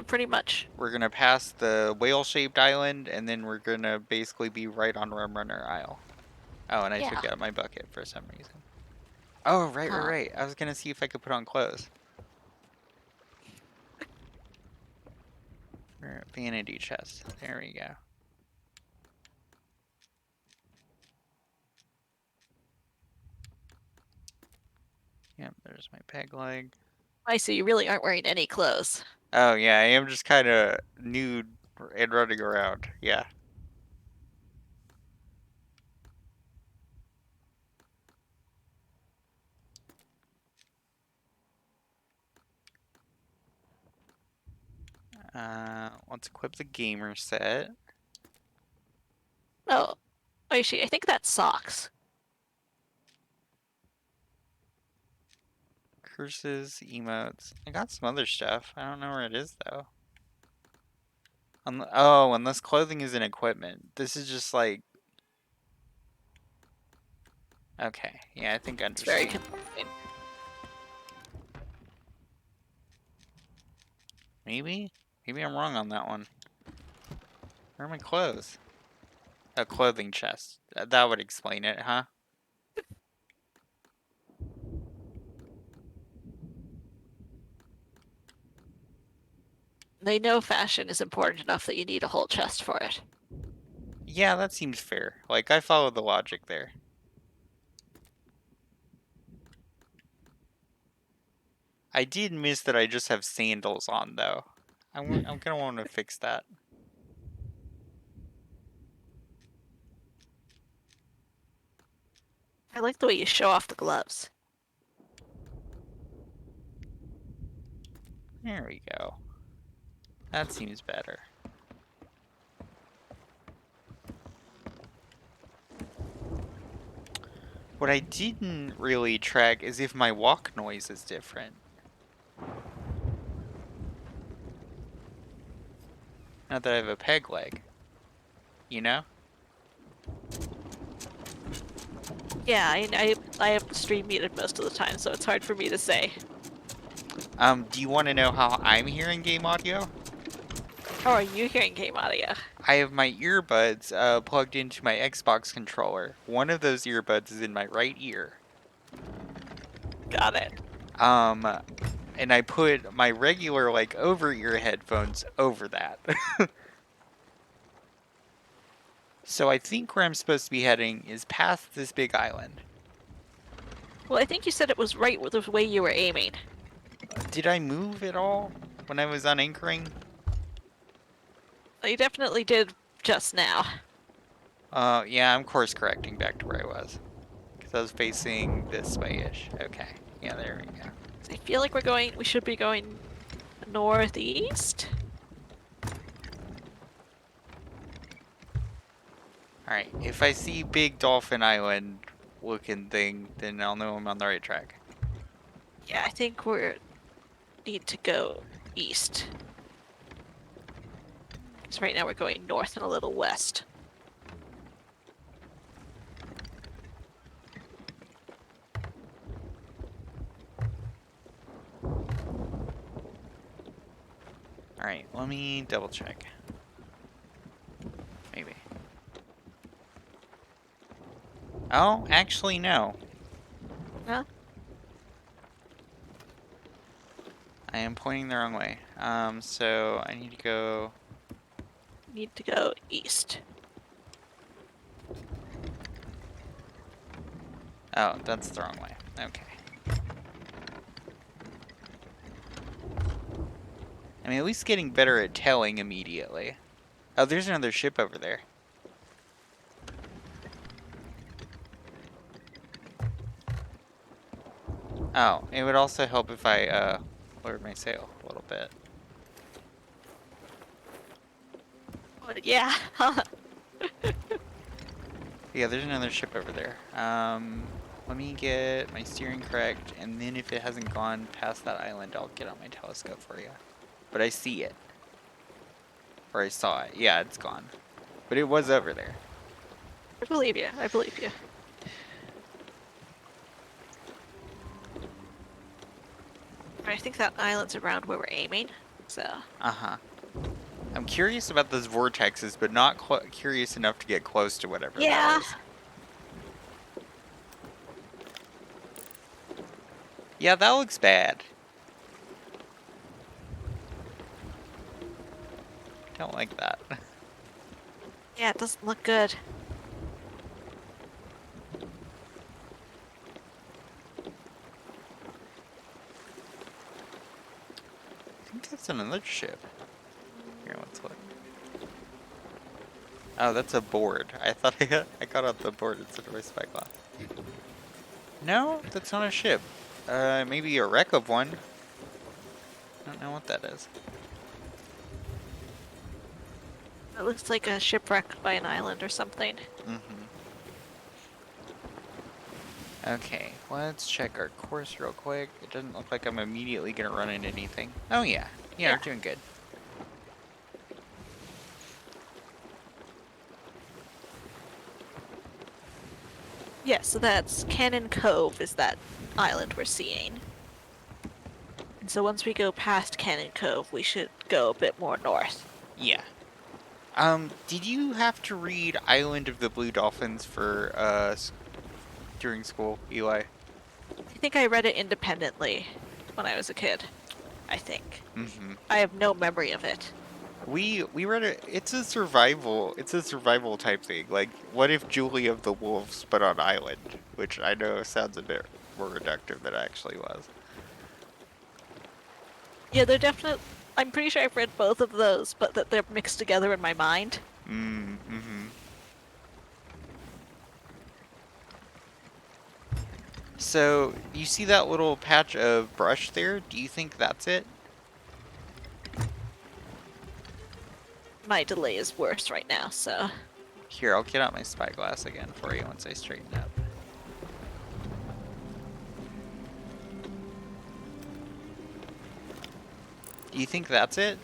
pretty much. we're gonna pass the whale-shaped island, and then we're gonna basically be right on Rumrunner Isle. Oh, and I took Yeah. out my bucket for some reason. Oh, right. I was gonna see if I could put on clothes. Vanity chest. There we go. Yep, there's my peg leg. I see you really aren't wearing any clothes. Oh, yeah, I am just kind of nude and running around. Yeah. Let's equip the gamer set. Oh, actually, I think that's socks. Curses, emotes. I got some other stuff. I don't know where it is, though. Oh, unless clothing is an equipment. This is just like... Okay, yeah, I think I It's very understand. confusing. Maybe? Maybe I'm wrong on that one. Where are my clothes? A clothing chest. That would explain it, huh? They know fashion is important enough that you need a whole chest for it. Yeah, that seems fair. Like, I follow the logic there. I did miss that I just have sandals on, though. I'm gonna want to fix that. I like the way you show off the gloves. There we go. That seems better. What I didn't really track is if my walk noise is different. Now that I have a peg leg. You know? Yeah, I have the stream muted most of the time, so it's hard for me to say. Do you want to know how I'm hearing game audio? How are you hearing game audio? I have my earbuds plugged into my Xbox controller. One of those earbuds is in my right ear. Got it. And I put my regular, like, over-ear headphones over that. So I think where I'm supposed to be heading is past this big island. Well, I think you said it was right with the way you were aiming. Did I move at all when I was on anchoring? You definitely did just now. Yeah, I'm course correcting back to where I was. Because I was facing this way-ish. Okay. Yeah, there we go. I feel like we should be going northeast. Alright, if I see Big Dolphin Island looking thing, then I'll know I'm on the right track. Yeah, I think need to go east. Because right now we're going north and a little west. Alright, let me double check. Maybe. Oh, actually no. Huh? I am pointing the wrong way. So I need to go... Need to go east. Oh, that's the wrong way. Okay. I mean, at least getting better at telling immediately. Oh, there's another ship over there. Oh, it would also help if I, lowered my sail a little bit. But yeah. Yeah, there's another ship over there. Let me get my steering correct, and then if it hasn't gone past that island, I'll get on my telescope for you. But I see it. Or I saw it. Yeah, it's gone. But it was over there. I believe you. I believe you. I think that island's around where we're aiming. So. Uh-huh. I'm curious about those vortexes, but not curious enough to get close to whatever Yeah. that is. Yeah, that looks bad. Don't like that. Yeah, it doesn't look good. I think that's another ship. Here, let's look. Oh, that's a board. I thought I got out the board instead of my spyglass. No, that's not a ship. Maybe a wreck of one. I don't know what that is. It looks like a shipwreck by an island or something. Mm-hmm. Okay, let's check our course real quick. It doesn't look like I'm immediately gonna run into anything. Oh yeah. Yeah, we're doing good. Yeah, so that's Cannon Cove is that island we're seeing. And so once we go past Cannon Cove, we should go a bit more north. Yeah. Did you have to read Island of the Blue Dolphins for, during school, Eli? I think I read it independently when I was a kid. I think. Mm-hmm. I have no memory of it. We read it. It's a survival type thing. Like, what if Julie of the Wolves but on island? Which I know sounds a bit more reductive than it actually was. Yeah, they're definitely. I'm pretty sure I've read both of those, but that they're mixed together in my mind. Mm-hmm. So, you see that little patch of brush there? Do you think that's it? My delay is worse right now, so. Here, I'll get out my spyglass again for you once I straighten up. Do you think that's it?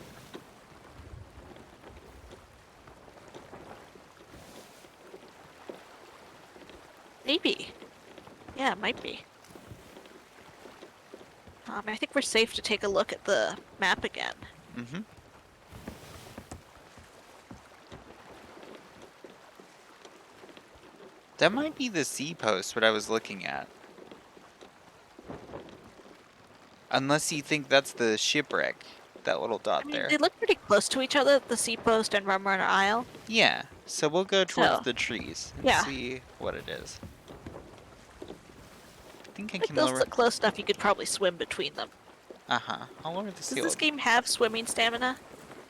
Maybe. Yeah, it might be. I think we're safe to take a look at the map again. Mm-hmm. That might be the sea post, what I was looking at. Unless you think that's the shipwreck, that little dot I mean, there. they look pretty close to each other, the sea post and Rum Runner Isle. Yeah, so we'll go towards So, the trees and yeah. see what it is. I think I Like can those lower... look close enough, you could probably swim between them. Uh-huh. I'll lower the Does sail. this game have swimming stamina?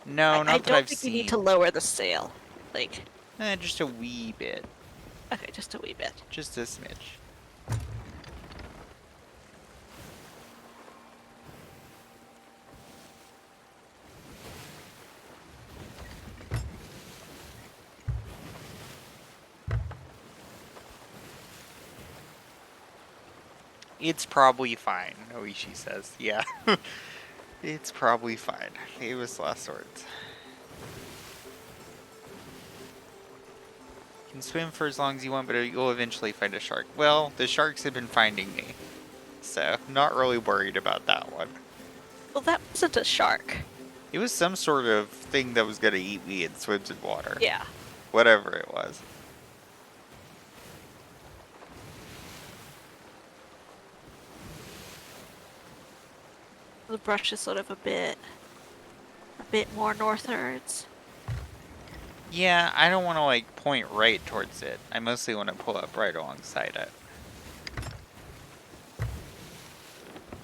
No, I not that don't I've think you need to seen. lower the sail. Like, Just a wee bit. okay, just a wee bit. Just a smidge. It's probably fine, Oishi says. Yeah. It's probably fine. Famous last words. You can swim for as long as you want, but you'll eventually find a shark. Well, the sharks have been finding me. So, not really worried about that one. Well, that wasn't a shark. It was some sort of thing that was gonna eat me and swims in water. Yeah. Whatever it was. The brush is sort of a bit more northwards. Yeah, I don't want to like point right towards it. I mostly want to pull up right alongside it.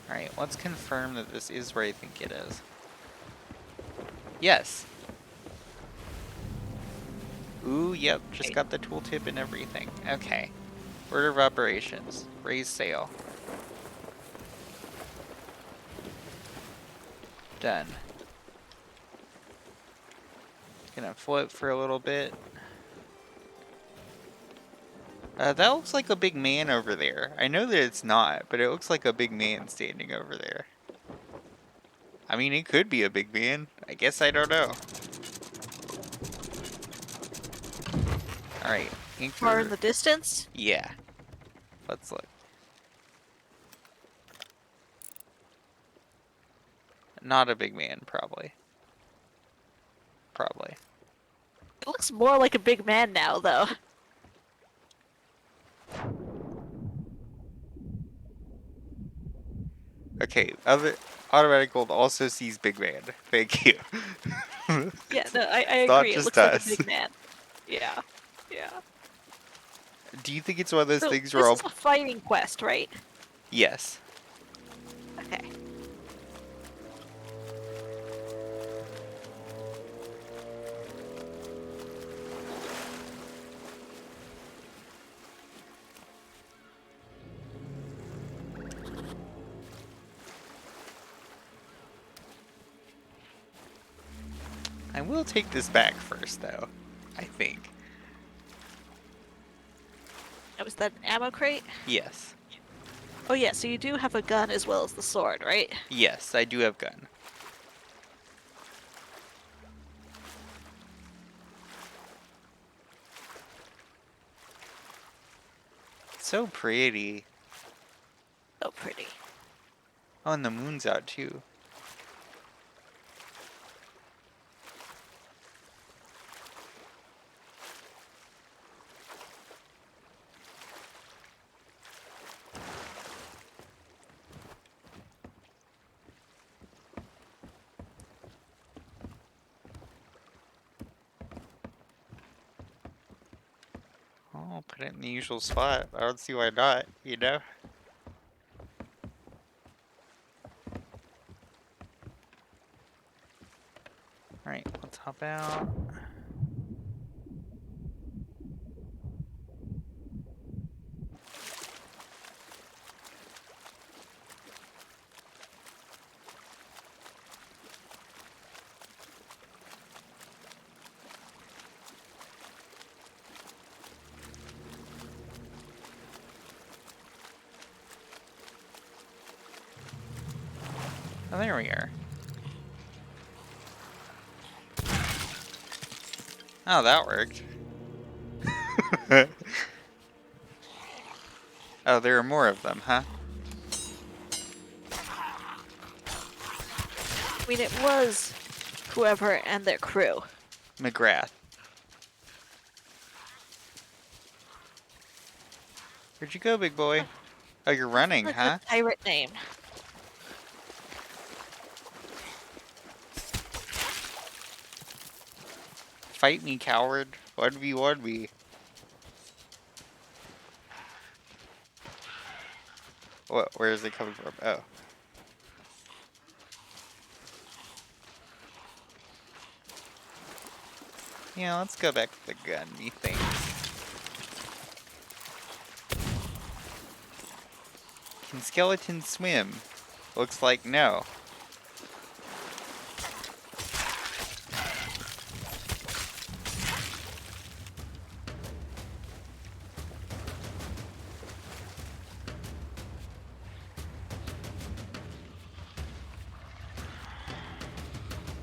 Alright, let's confirm that this is where I think it is. Yes. Ooh, yep, just got the tooltip and everything. Okay. Order of operations. Raise sail. Done. Gonna float for a little bit. That looks like a big man over there. I know that it's not, but it looks like a big man standing over there. I mean, it could be a big man. I guess I don't know. Alright, Far in anchor. the distance? Yeah. Let's look. Not a big man, probably. Probably. It looks more like a big man now, though. Okay, other automatic gold also sees big man. Thank you. Yeah, no, I It's not agree. It just looks like a us. big man. Yeah. Yeah. Do you think it's one of those So, things where this I'll... is a fighting quest, right? Yes. Okay. I will take this back first, though. I think. That was that an ammo crate? Yes. Oh yeah, so you do have a gun as well as the sword, right? Yes, I do have gun. So pretty. Oh, pretty. Oh, and the moon's out, too. I'll put it in the usual spot. I don't see why not, you know? Alright, let's hop out. Oh, there we are. Oh, that worked. Oh, there are more of them, huh? I mean, it was whoever and their crew. McGrath. Where'd you go, big boy? Oh, you're running, Like huh? a pirate name. Fight me, coward. 1v1 me. What? Where is it coming from? Oh. Yeah, let's go back to the gunny thing. Can skeletons swim? Looks like no.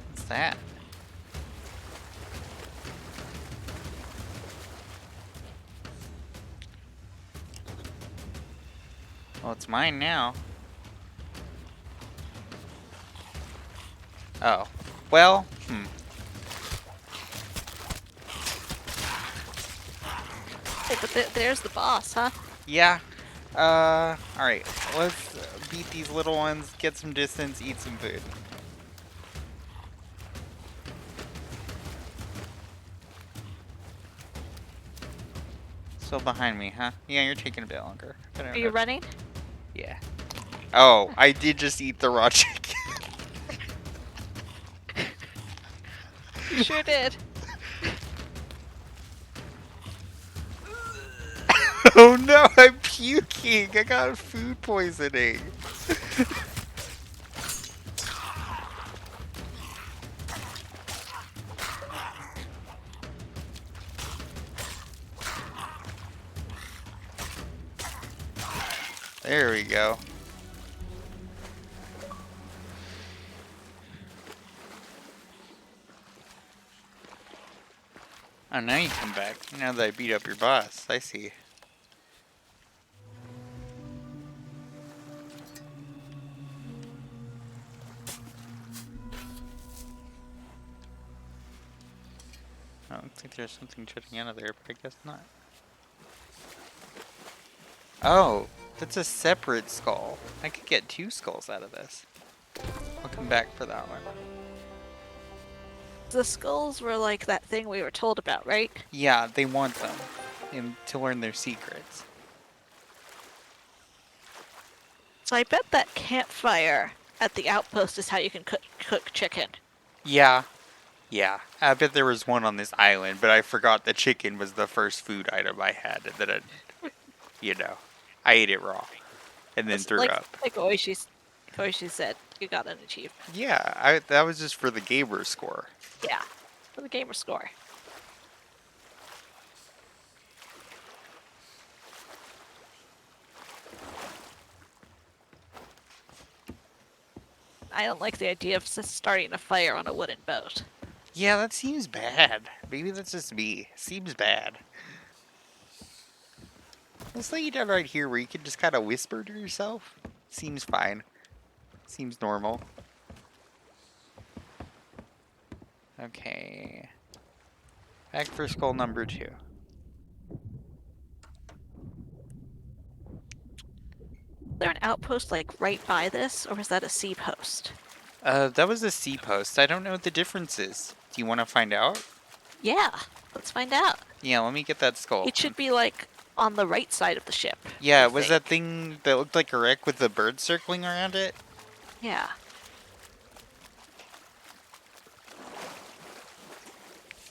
What's that? Well, it's mine now. Oh. Well, Hey, but there's the boss, huh? Yeah. Alright. Let's beat these little ones, get some distance, eat some food. Still behind me, huh? Yeah, you're taking a bit longer. I don't Are you know. running? Yeah. Oh, I did just eat the raw chicken. You sure did. Oh no, I'm puking. I got food poisoning. There we go. Oh, now you come back. Now that I beat up your boss. I see. I don't think there's something jutting out of there, but I guess not. Oh, that's a separate skull. I could get 2 skulls out of this. I'll come back for that one. The skulls were like that thing we were told about, right? Yeah, they want them to learn their secrets. So I bet that campfire at the outpost is how you can cook chicken. Yeah, yeah. I bet there was one on this island, but I forgot the chicken was the first food item I had that I ate it raw and then threw up. Like Oishi said, you got an achievement. Yeah, that was just for the gamer score. Yeah, for the gamer score. I don't like the idea of starting a fire on a wooden boat. Yeah, that seems bad. Maybe that's just me. Seems bad. Let's lay you down right here where you can just kind of whisper to yourself. Seems fine. Seems normal. Okay. Back for skull number 2. Is there an outpost like right by this, or is that a sea post? That was a sea post. I don't know what the difference is. Do you want to find out? Yeah, let's find out. Yeah, let me get that skull. It should be like on the right side of the ship. Yeah, I it was think. that thing that looked like a wreck with the bird circling around it? Yeah.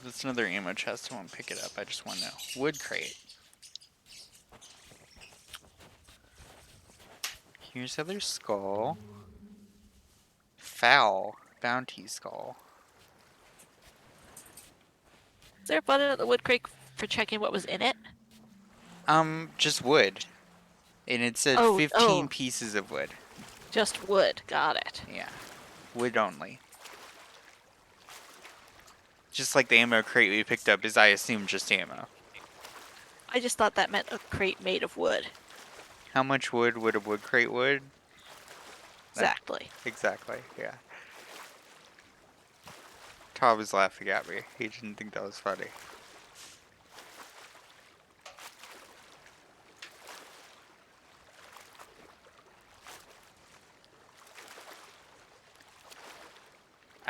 That's another ammo chest. I won't pick it up. I just want to know. Wood crate. Here's other skull. Foul. Bounty skull. Is there a button at the wood crate for checking what was in it? Just wood. And it said Oh, 15 pieces of wood. Just wood. Got it. Yeah. Wood only. Just like the ammo crate we picked up is, I assume, just ammo. I just thought that meant a crate made of wood. How much wood would a wood crate wood? Exactly. Exactly, yeah. Todd was laughing at me. He didn't think that was funny.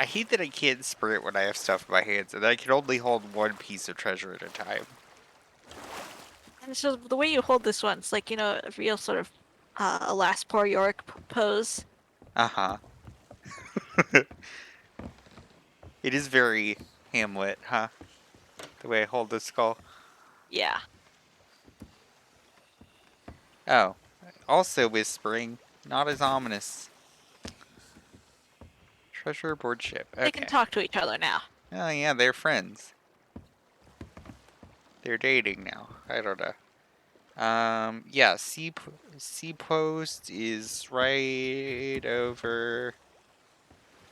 I hate that I can't sprint when I have stuff in my hands, and I can only hold one piece of treasure at a time. And so the way you hold this one, it's like, a real sort of Alas Poor Yorick pose. Uh-huh. It is very Hamlet, huh? The way I hold the skull. Yeah. Oh, also whispering, not as ominous. Treasure aboard ship. They can Okay. talk to each other now. Oh yeah, they're friends. They're dating now. I don't know. Yeah, C post is right over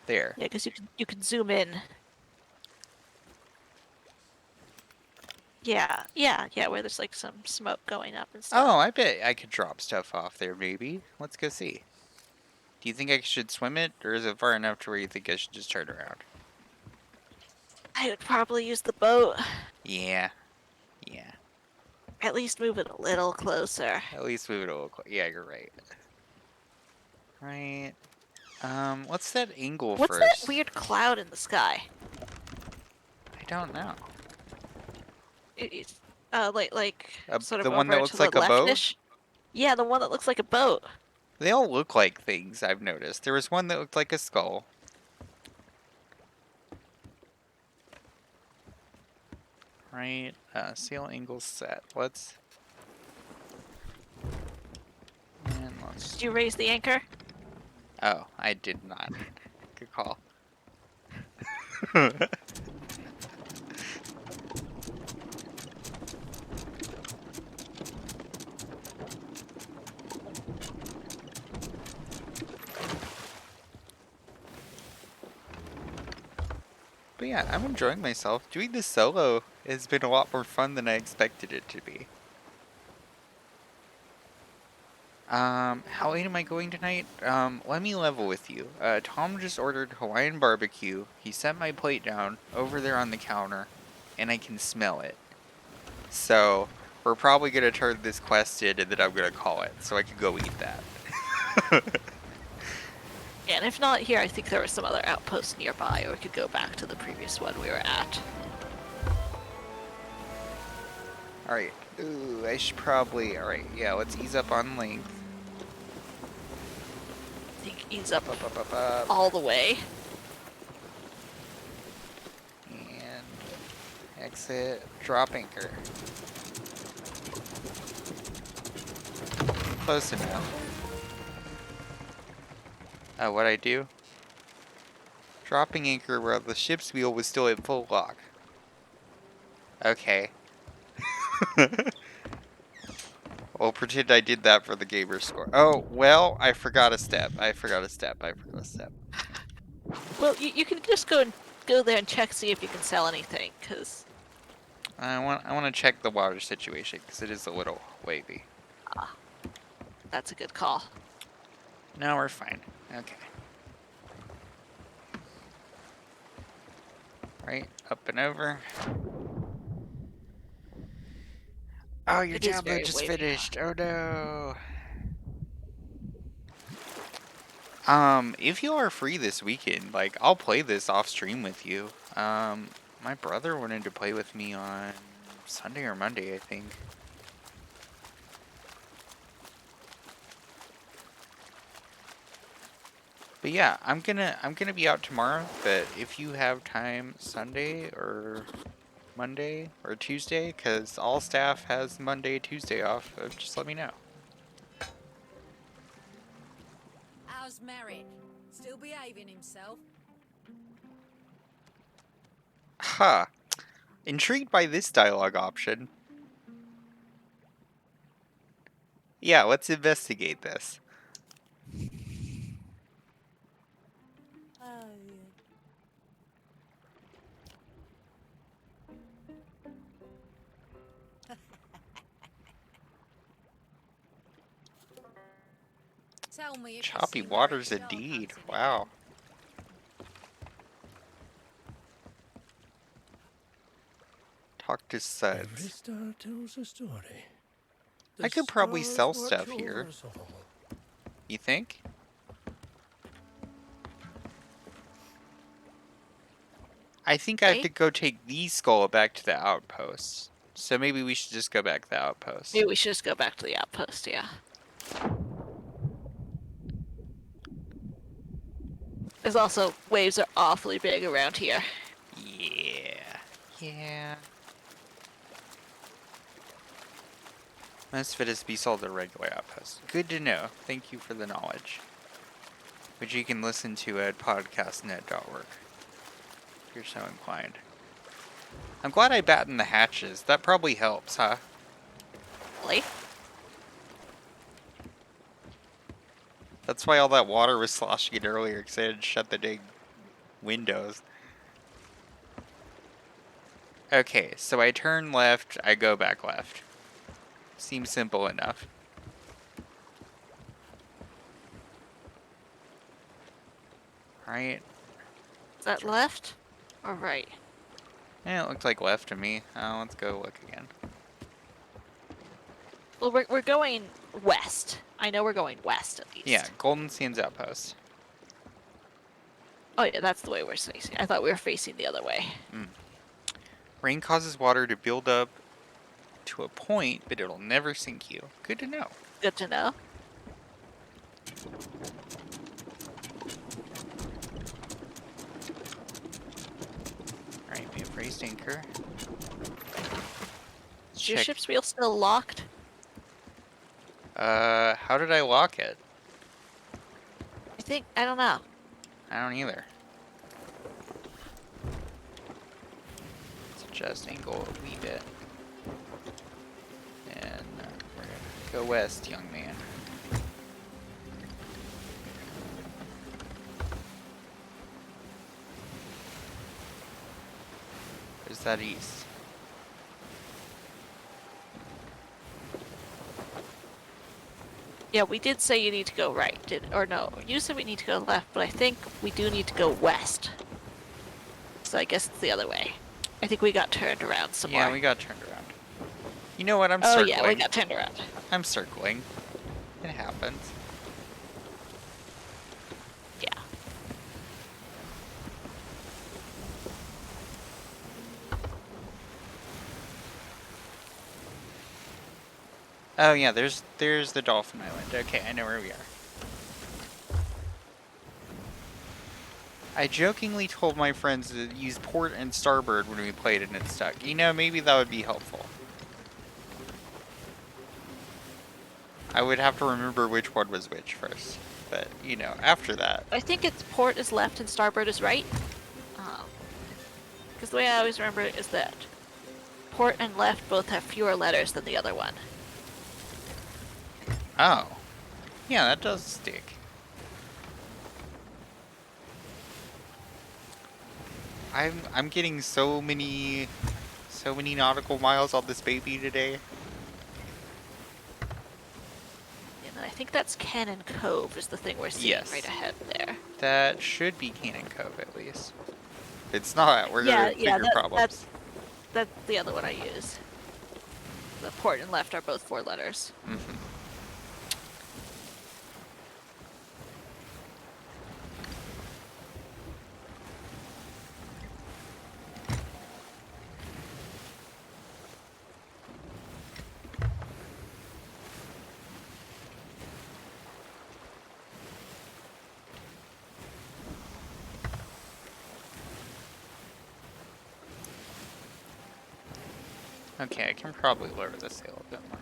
there. Yeah, because you can zoom in. Yeah, where there's like some smoke going up and stuff. Oh, I bet I could drop stuff off there, maybe. Let's go see. Do you think I should swim it, or is it far enough to where you think I should just turn around? I would probably use the boat. Yeah, yeah. At least move it a little closer. At least move it a little closer. Yeah, you're right. Right. Let's set angle What's first. that weird cloud in the sky? I don't know. It's like sort of the one over that to looks the like a boat? leftish. Yeah, the one that looks like a boat. They all look like things, I've noticed. There was one that looked like a skull. Right, sail angle set. Let's... And let's... Did you raise the anchor? Oh, I did not. Good call. But yeah, I'm enjoying myself. Doing this solo has been a lot more fun than I expected it to be. How late am I going tonight? Let me level with you. Tom just ordered Hawaiian barbecue. He set my plate down over there on the counter, and I can smell it. So, we're probably gonna turn this quest in, and then I'm gonna call it, so I can go eat that. Yeah, and if not here, I think there were some other outposts nearby, or we could go back to the previous one we were at. Alright. Ooh, I should probably... Alright, yeah, let's ease up on length. I think ease up Up. all the way. And... exit. Drop anchor. Close enough. What'd I do? Dropping anchor while the ship's wheel was still at full lock. Okay. We'll pretend I did that for the gamer score. Oh, well, I forgot a step. I forgot a step. Well, you can just go there and check, see if you can sell anything, because... I want to check the water situation, because it is a little wavy. That's a good call. No, we're fine. Okay. Right, up and over. Oh, your It is download very just wavy. finished. Oh no. If you are free this weekend, like, I'll play this off stream with you. My brother wanted to play with me on Sunday or Monday, I think. But yeah, I'm gonna be out tomorrow, but if you have time Sunday or Monday or Tuesday, because all staff has Monday, Tuesday off, just let me know. How's Merrick? Still behaving himself? Ha! Intrigued by this dialogue option. Yeah, let's investigate this. Oh, Tell me if you Choppy see waters Merrick's dog indeed. hunting Wow. again. Talk to Every Suds. star tells a story. I could probably sell stuff here. You think? I think I have to go take the skull back to the outpost. So maybe we should just go back to the outpost. Maybe we should just go back to the outpost, yeah. There's also, waves are awfully big around here. Yeah. Yeah. Most of it is to be sold at regular outposts. Good to know. Thank you for the knowledge. Which you can listen to at podcastnet.org. If you're so inclined. I'm glad I battened the hatches. That probably helps, huh? Really? That's why all that water was sloshing in earlier, because I had shut the dang windows. Okay, so I turn left, I go back left. Seems simple enough. Right? Is that left or right? Yeah, it looked like left to me. Let's go look again. Well, we're going west. I know we're going west at least. Yeah, Golden Sands Outpost. Oh yeah, that's the way we're facing. I thought we were facing the other way. Rain causes water to build up to a point, but it'll never sink you. Good to know. Good to know. Alright, we have raised anchor. Is your Check. ship's wheel still locked? How did I lock it? I don't know. I don't either. Let's adjust angle a wee bit. And we're gonna go west, young man. Where's that east? Yeah, we did say you need to go right, or no? You said we need to go left, but I think we do need to go west. So I guess it's the other way. I think we got turned around somewhere. Yeah, we got turned around. You know what? I'm Oh circling. yeah, we got turned around. I'm circling. It happens. Yeah. Oh yeah, there's the Dolphin Island. Okay, I know where we are. I jokingly told my friends to use port and starboard when we played and it stuck. You know, maybe that would be helpful. I would have to remember which one was which first. But, you know, after that. I think it's port is left and starboard is right. Because the way I always remember it is that port and left both have fewer letters than the other one. Oh. Yeah, that does stick. I'm getting so many nautical miles on this baby today. And I think that's Cannon Cove is the thing we're seeing Yes. right ahead there. That should be Cannon Cove at least. If it's not, we're gonna figure problems. That's the other one I use. The port and left are both 4 letters. Mm-hmm. Okay, I can probably lower the sail a bit more.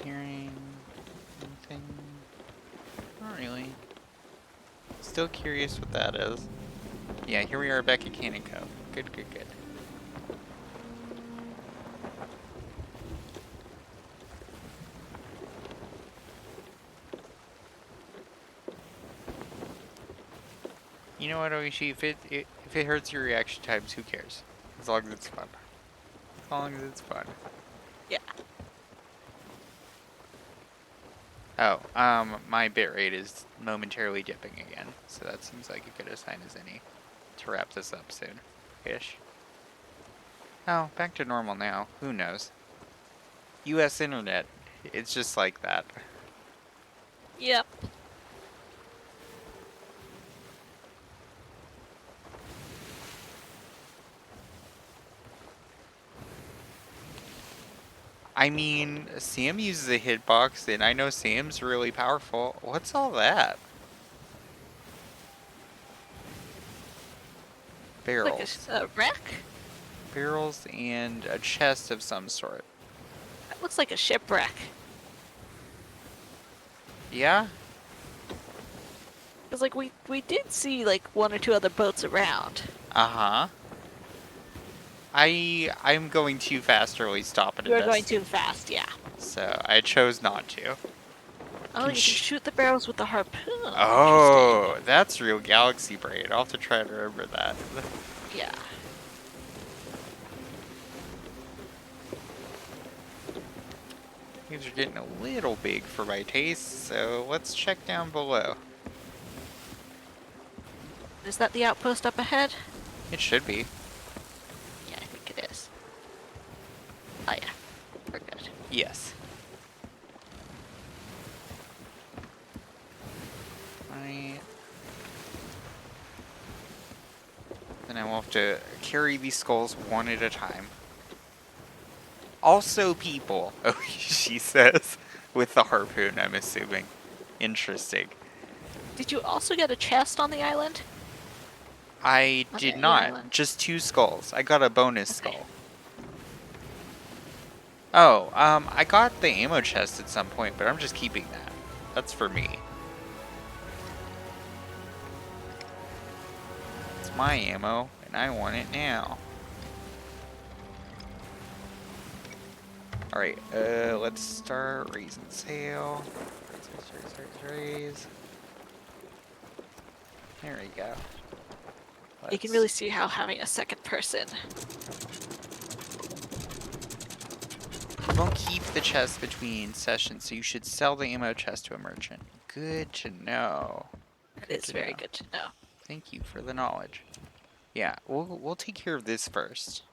Hearing anything? Not really. Still curious what that is. Yeah, here we are back at Cannon Cove. Good, good, good. You know what, Oishi? If it hurts your reaction times, who cares? As long as it's fun. As long as it's fun. Yeah. Oh, my bitrate is momentarily dipping again, so that seems like a good sign as any to wrap this up soon-ish. Oh, back to normal now. Who knows? U.S. internet, it's just like that. Yep. I mean, Sam uses a hitbox, and I know Sam's really powerful. What's all that? Like Barrels. a wreck? Barrels and a chest of some sort. That looks like a shipwreck. Yeah? Because like we did see like one or two other boats around. Uh-huh. I'm going too fast to really stop at a You're going distance. too fast, yeah. So I chose not to. Oh, you can shoot the barrels with the harpoon. Oh, that's real galaxy brain. I'll have to try to remember that. Interesting. Yeah. These are getting a little big for my taste, so let's check down below. Is that the outpost up ahead? It should be. Yeah, I think it is. Oh yeah, we're good. Yes. Right. Then I will have to carry these skulls one at a time. Also people, oh, she says, with the harpoon, I'm assuming. Interesting. Did you also get a chest on the island? I On did the not. island? Just 2 skulls. I got a bonus Okay. skull. Oh, I got the ammo chest at some point, but I'm just keeping that. That's for me. It's my ammo, and I want it now. Alright, let's start raising sail. Raise. There we go. You can really see how having a second person. You won't keep the chest between sessions, so you should sell the ammo chest to a merchant. Good to know. It is very good to know. Thank you for the knowledge. Yeah, we'll take care of this first.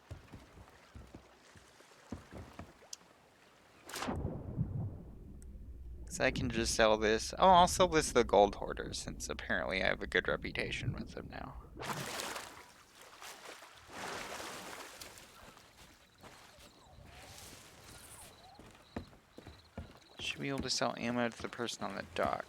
So I can just sell this. Oh, I'll sell this to the gold hoarders, since apparently I have a good reputation with them now. Should be able to sell ammo to the person on the dock.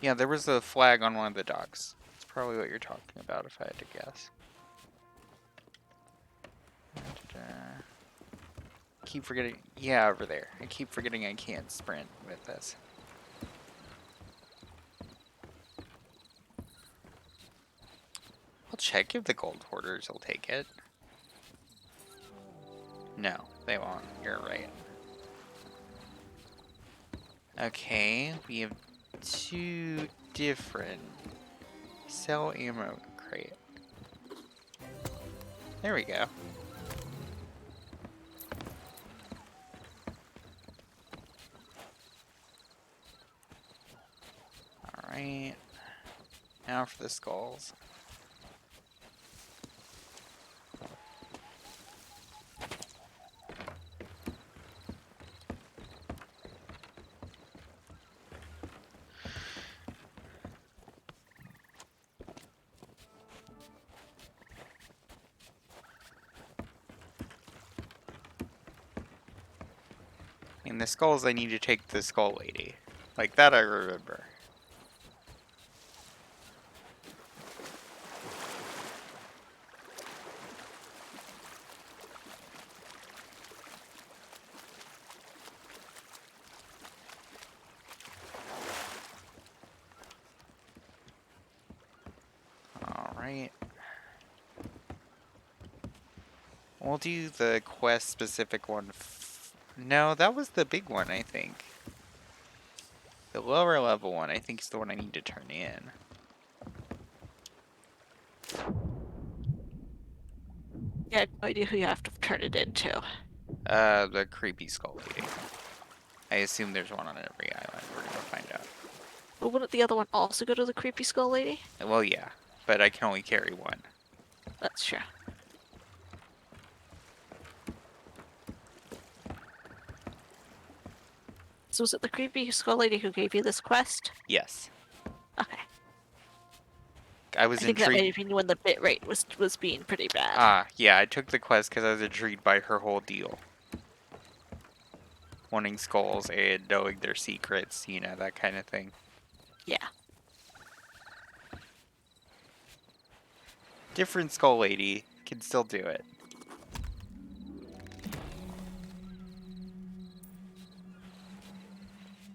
Yeah, there was a flag on one of the docks. That's probably what you're talking about, if I had to guess. Keep forgetting. Yeah, over there. I keep forgetting I can't sprint with this. I'll check if the gold hoarders will take it. No, they won't. You're right. Okay, we have 2 different sell ammo crate. There we go. Alright. Now for the skulls. In the skulls, I need to take the skull lady. Like that I remember. Alright. We'll do the quest specific one. No, that was the big one, I think. The lower level one, I think, is the one I need to turn in. Yeah, I have no idea who you have to turn it into. The creepy skull lady. I assume there's one on every island. We're gonna find out. But wouldn't the other one also go to the creepy skull lady? Well, yeah, but I can only carry one. That's true. So was it the creepy skull lady who gave you this quest? Yes. Okay. I was I think that might intrigued. have been when the bit rate was being pretty bad. Ah, yeah, I took the quest because I was intrigued by her whole deal. Wanting skulls and knowing their secrets, you know, that kind of thing. Yeah. Different skull lady can still do it.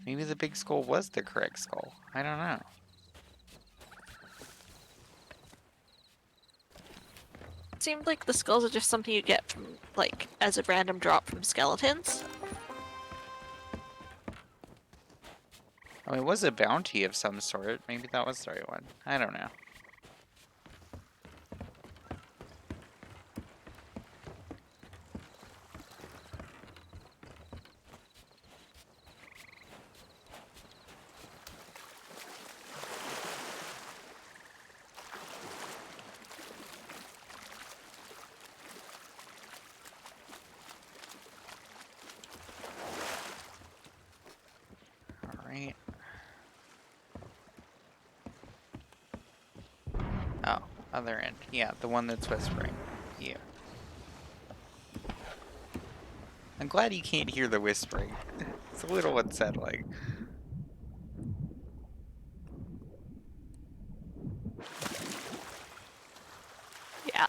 Maybe the big skull was the correct skull. I don't know. It seemed like the skulls are just something you get from, like, as a random drop from skeletons. Oh, it was a bounty of some sort. Maybe that was the right one. I don't know. Alright. Oh, other end. Yeah, the one that's whispering. Yeah. I'm glad you can't hear the whispering. It's a little unsettling. Yeah.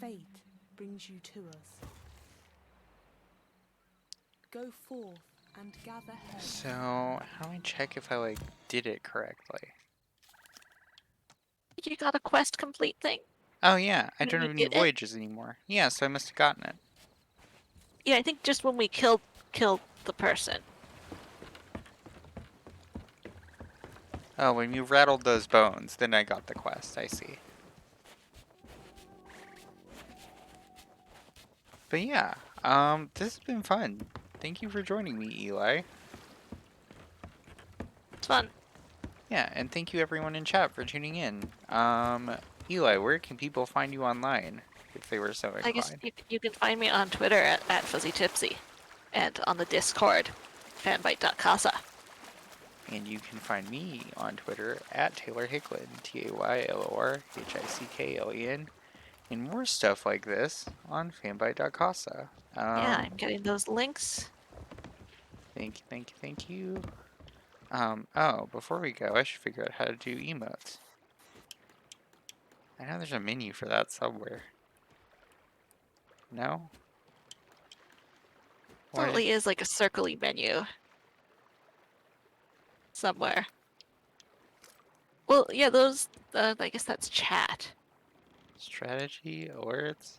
Fate brings you to us. Go forth and gather help. So, how do I check if I, like, did it correctly? You got a quest complete thing. Oh, yeah, I And don't we have any did it. voyages anymore. Yeah, so I must have gotten it. Yeah, I think just when we killed the person. Oh, when you rattled those bones, then I got the quest, I see. But yeah, this has been fun. Thank you for joining me, Eli. It's fun. Yeah, and thank you everyone in chat for tuning in. Eli, where can people find you online if they were so I guess inclined? you can find me on Twitter at FuzzyTipsy, and on the Discord, fanbyte.casa. And you can find me on Twitter at Taylor Hicklin, TaylorHicklen, and more stuff like this on fanbyte.casa. Yeah, I'm getting those links. Thank you. Oh, before we go, I should figure out how to do emotes. I know there's a menu for that somewhere. No? Why did... Probably is like a circly menu somewhere. Well, yeah, those. I guess that's chat. Strategy, alerts?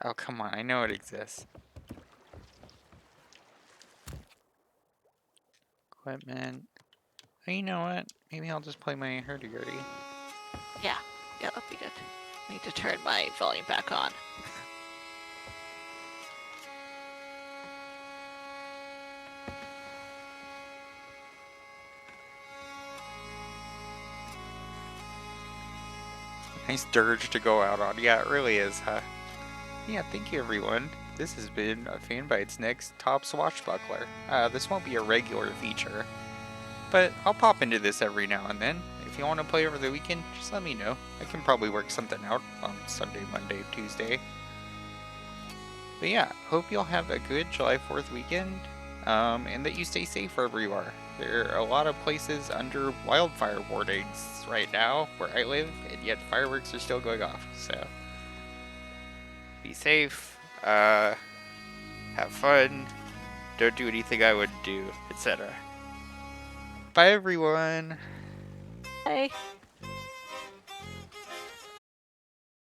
Oh, come on, I know it exists. Equipment. Oh, you know what? Maybe I'll just play my hurdy-gurdy. Yeah, that'd be good. I need to turn my volume back on. Nice dirge to go out on. Yeah, it really is, huh? Yeah, thank you everyone. This has been Fanbyte's next top swashbuckler. This won't be a regular feature, but I'll pop into this every now and then. If you want to play over the weekend, just let me know. I can probably work something out on Sunday, Monday, Tuesday. But yeah, hope you'll have a good July 4th weekend, and that you stay safe wherever you are. There are a lot of places under wildfire warnings right now where I live, and yet fireworks are still going off, so be safe, have fun, don't do anything I wouldn't do, etc. Bye everyone! Hey.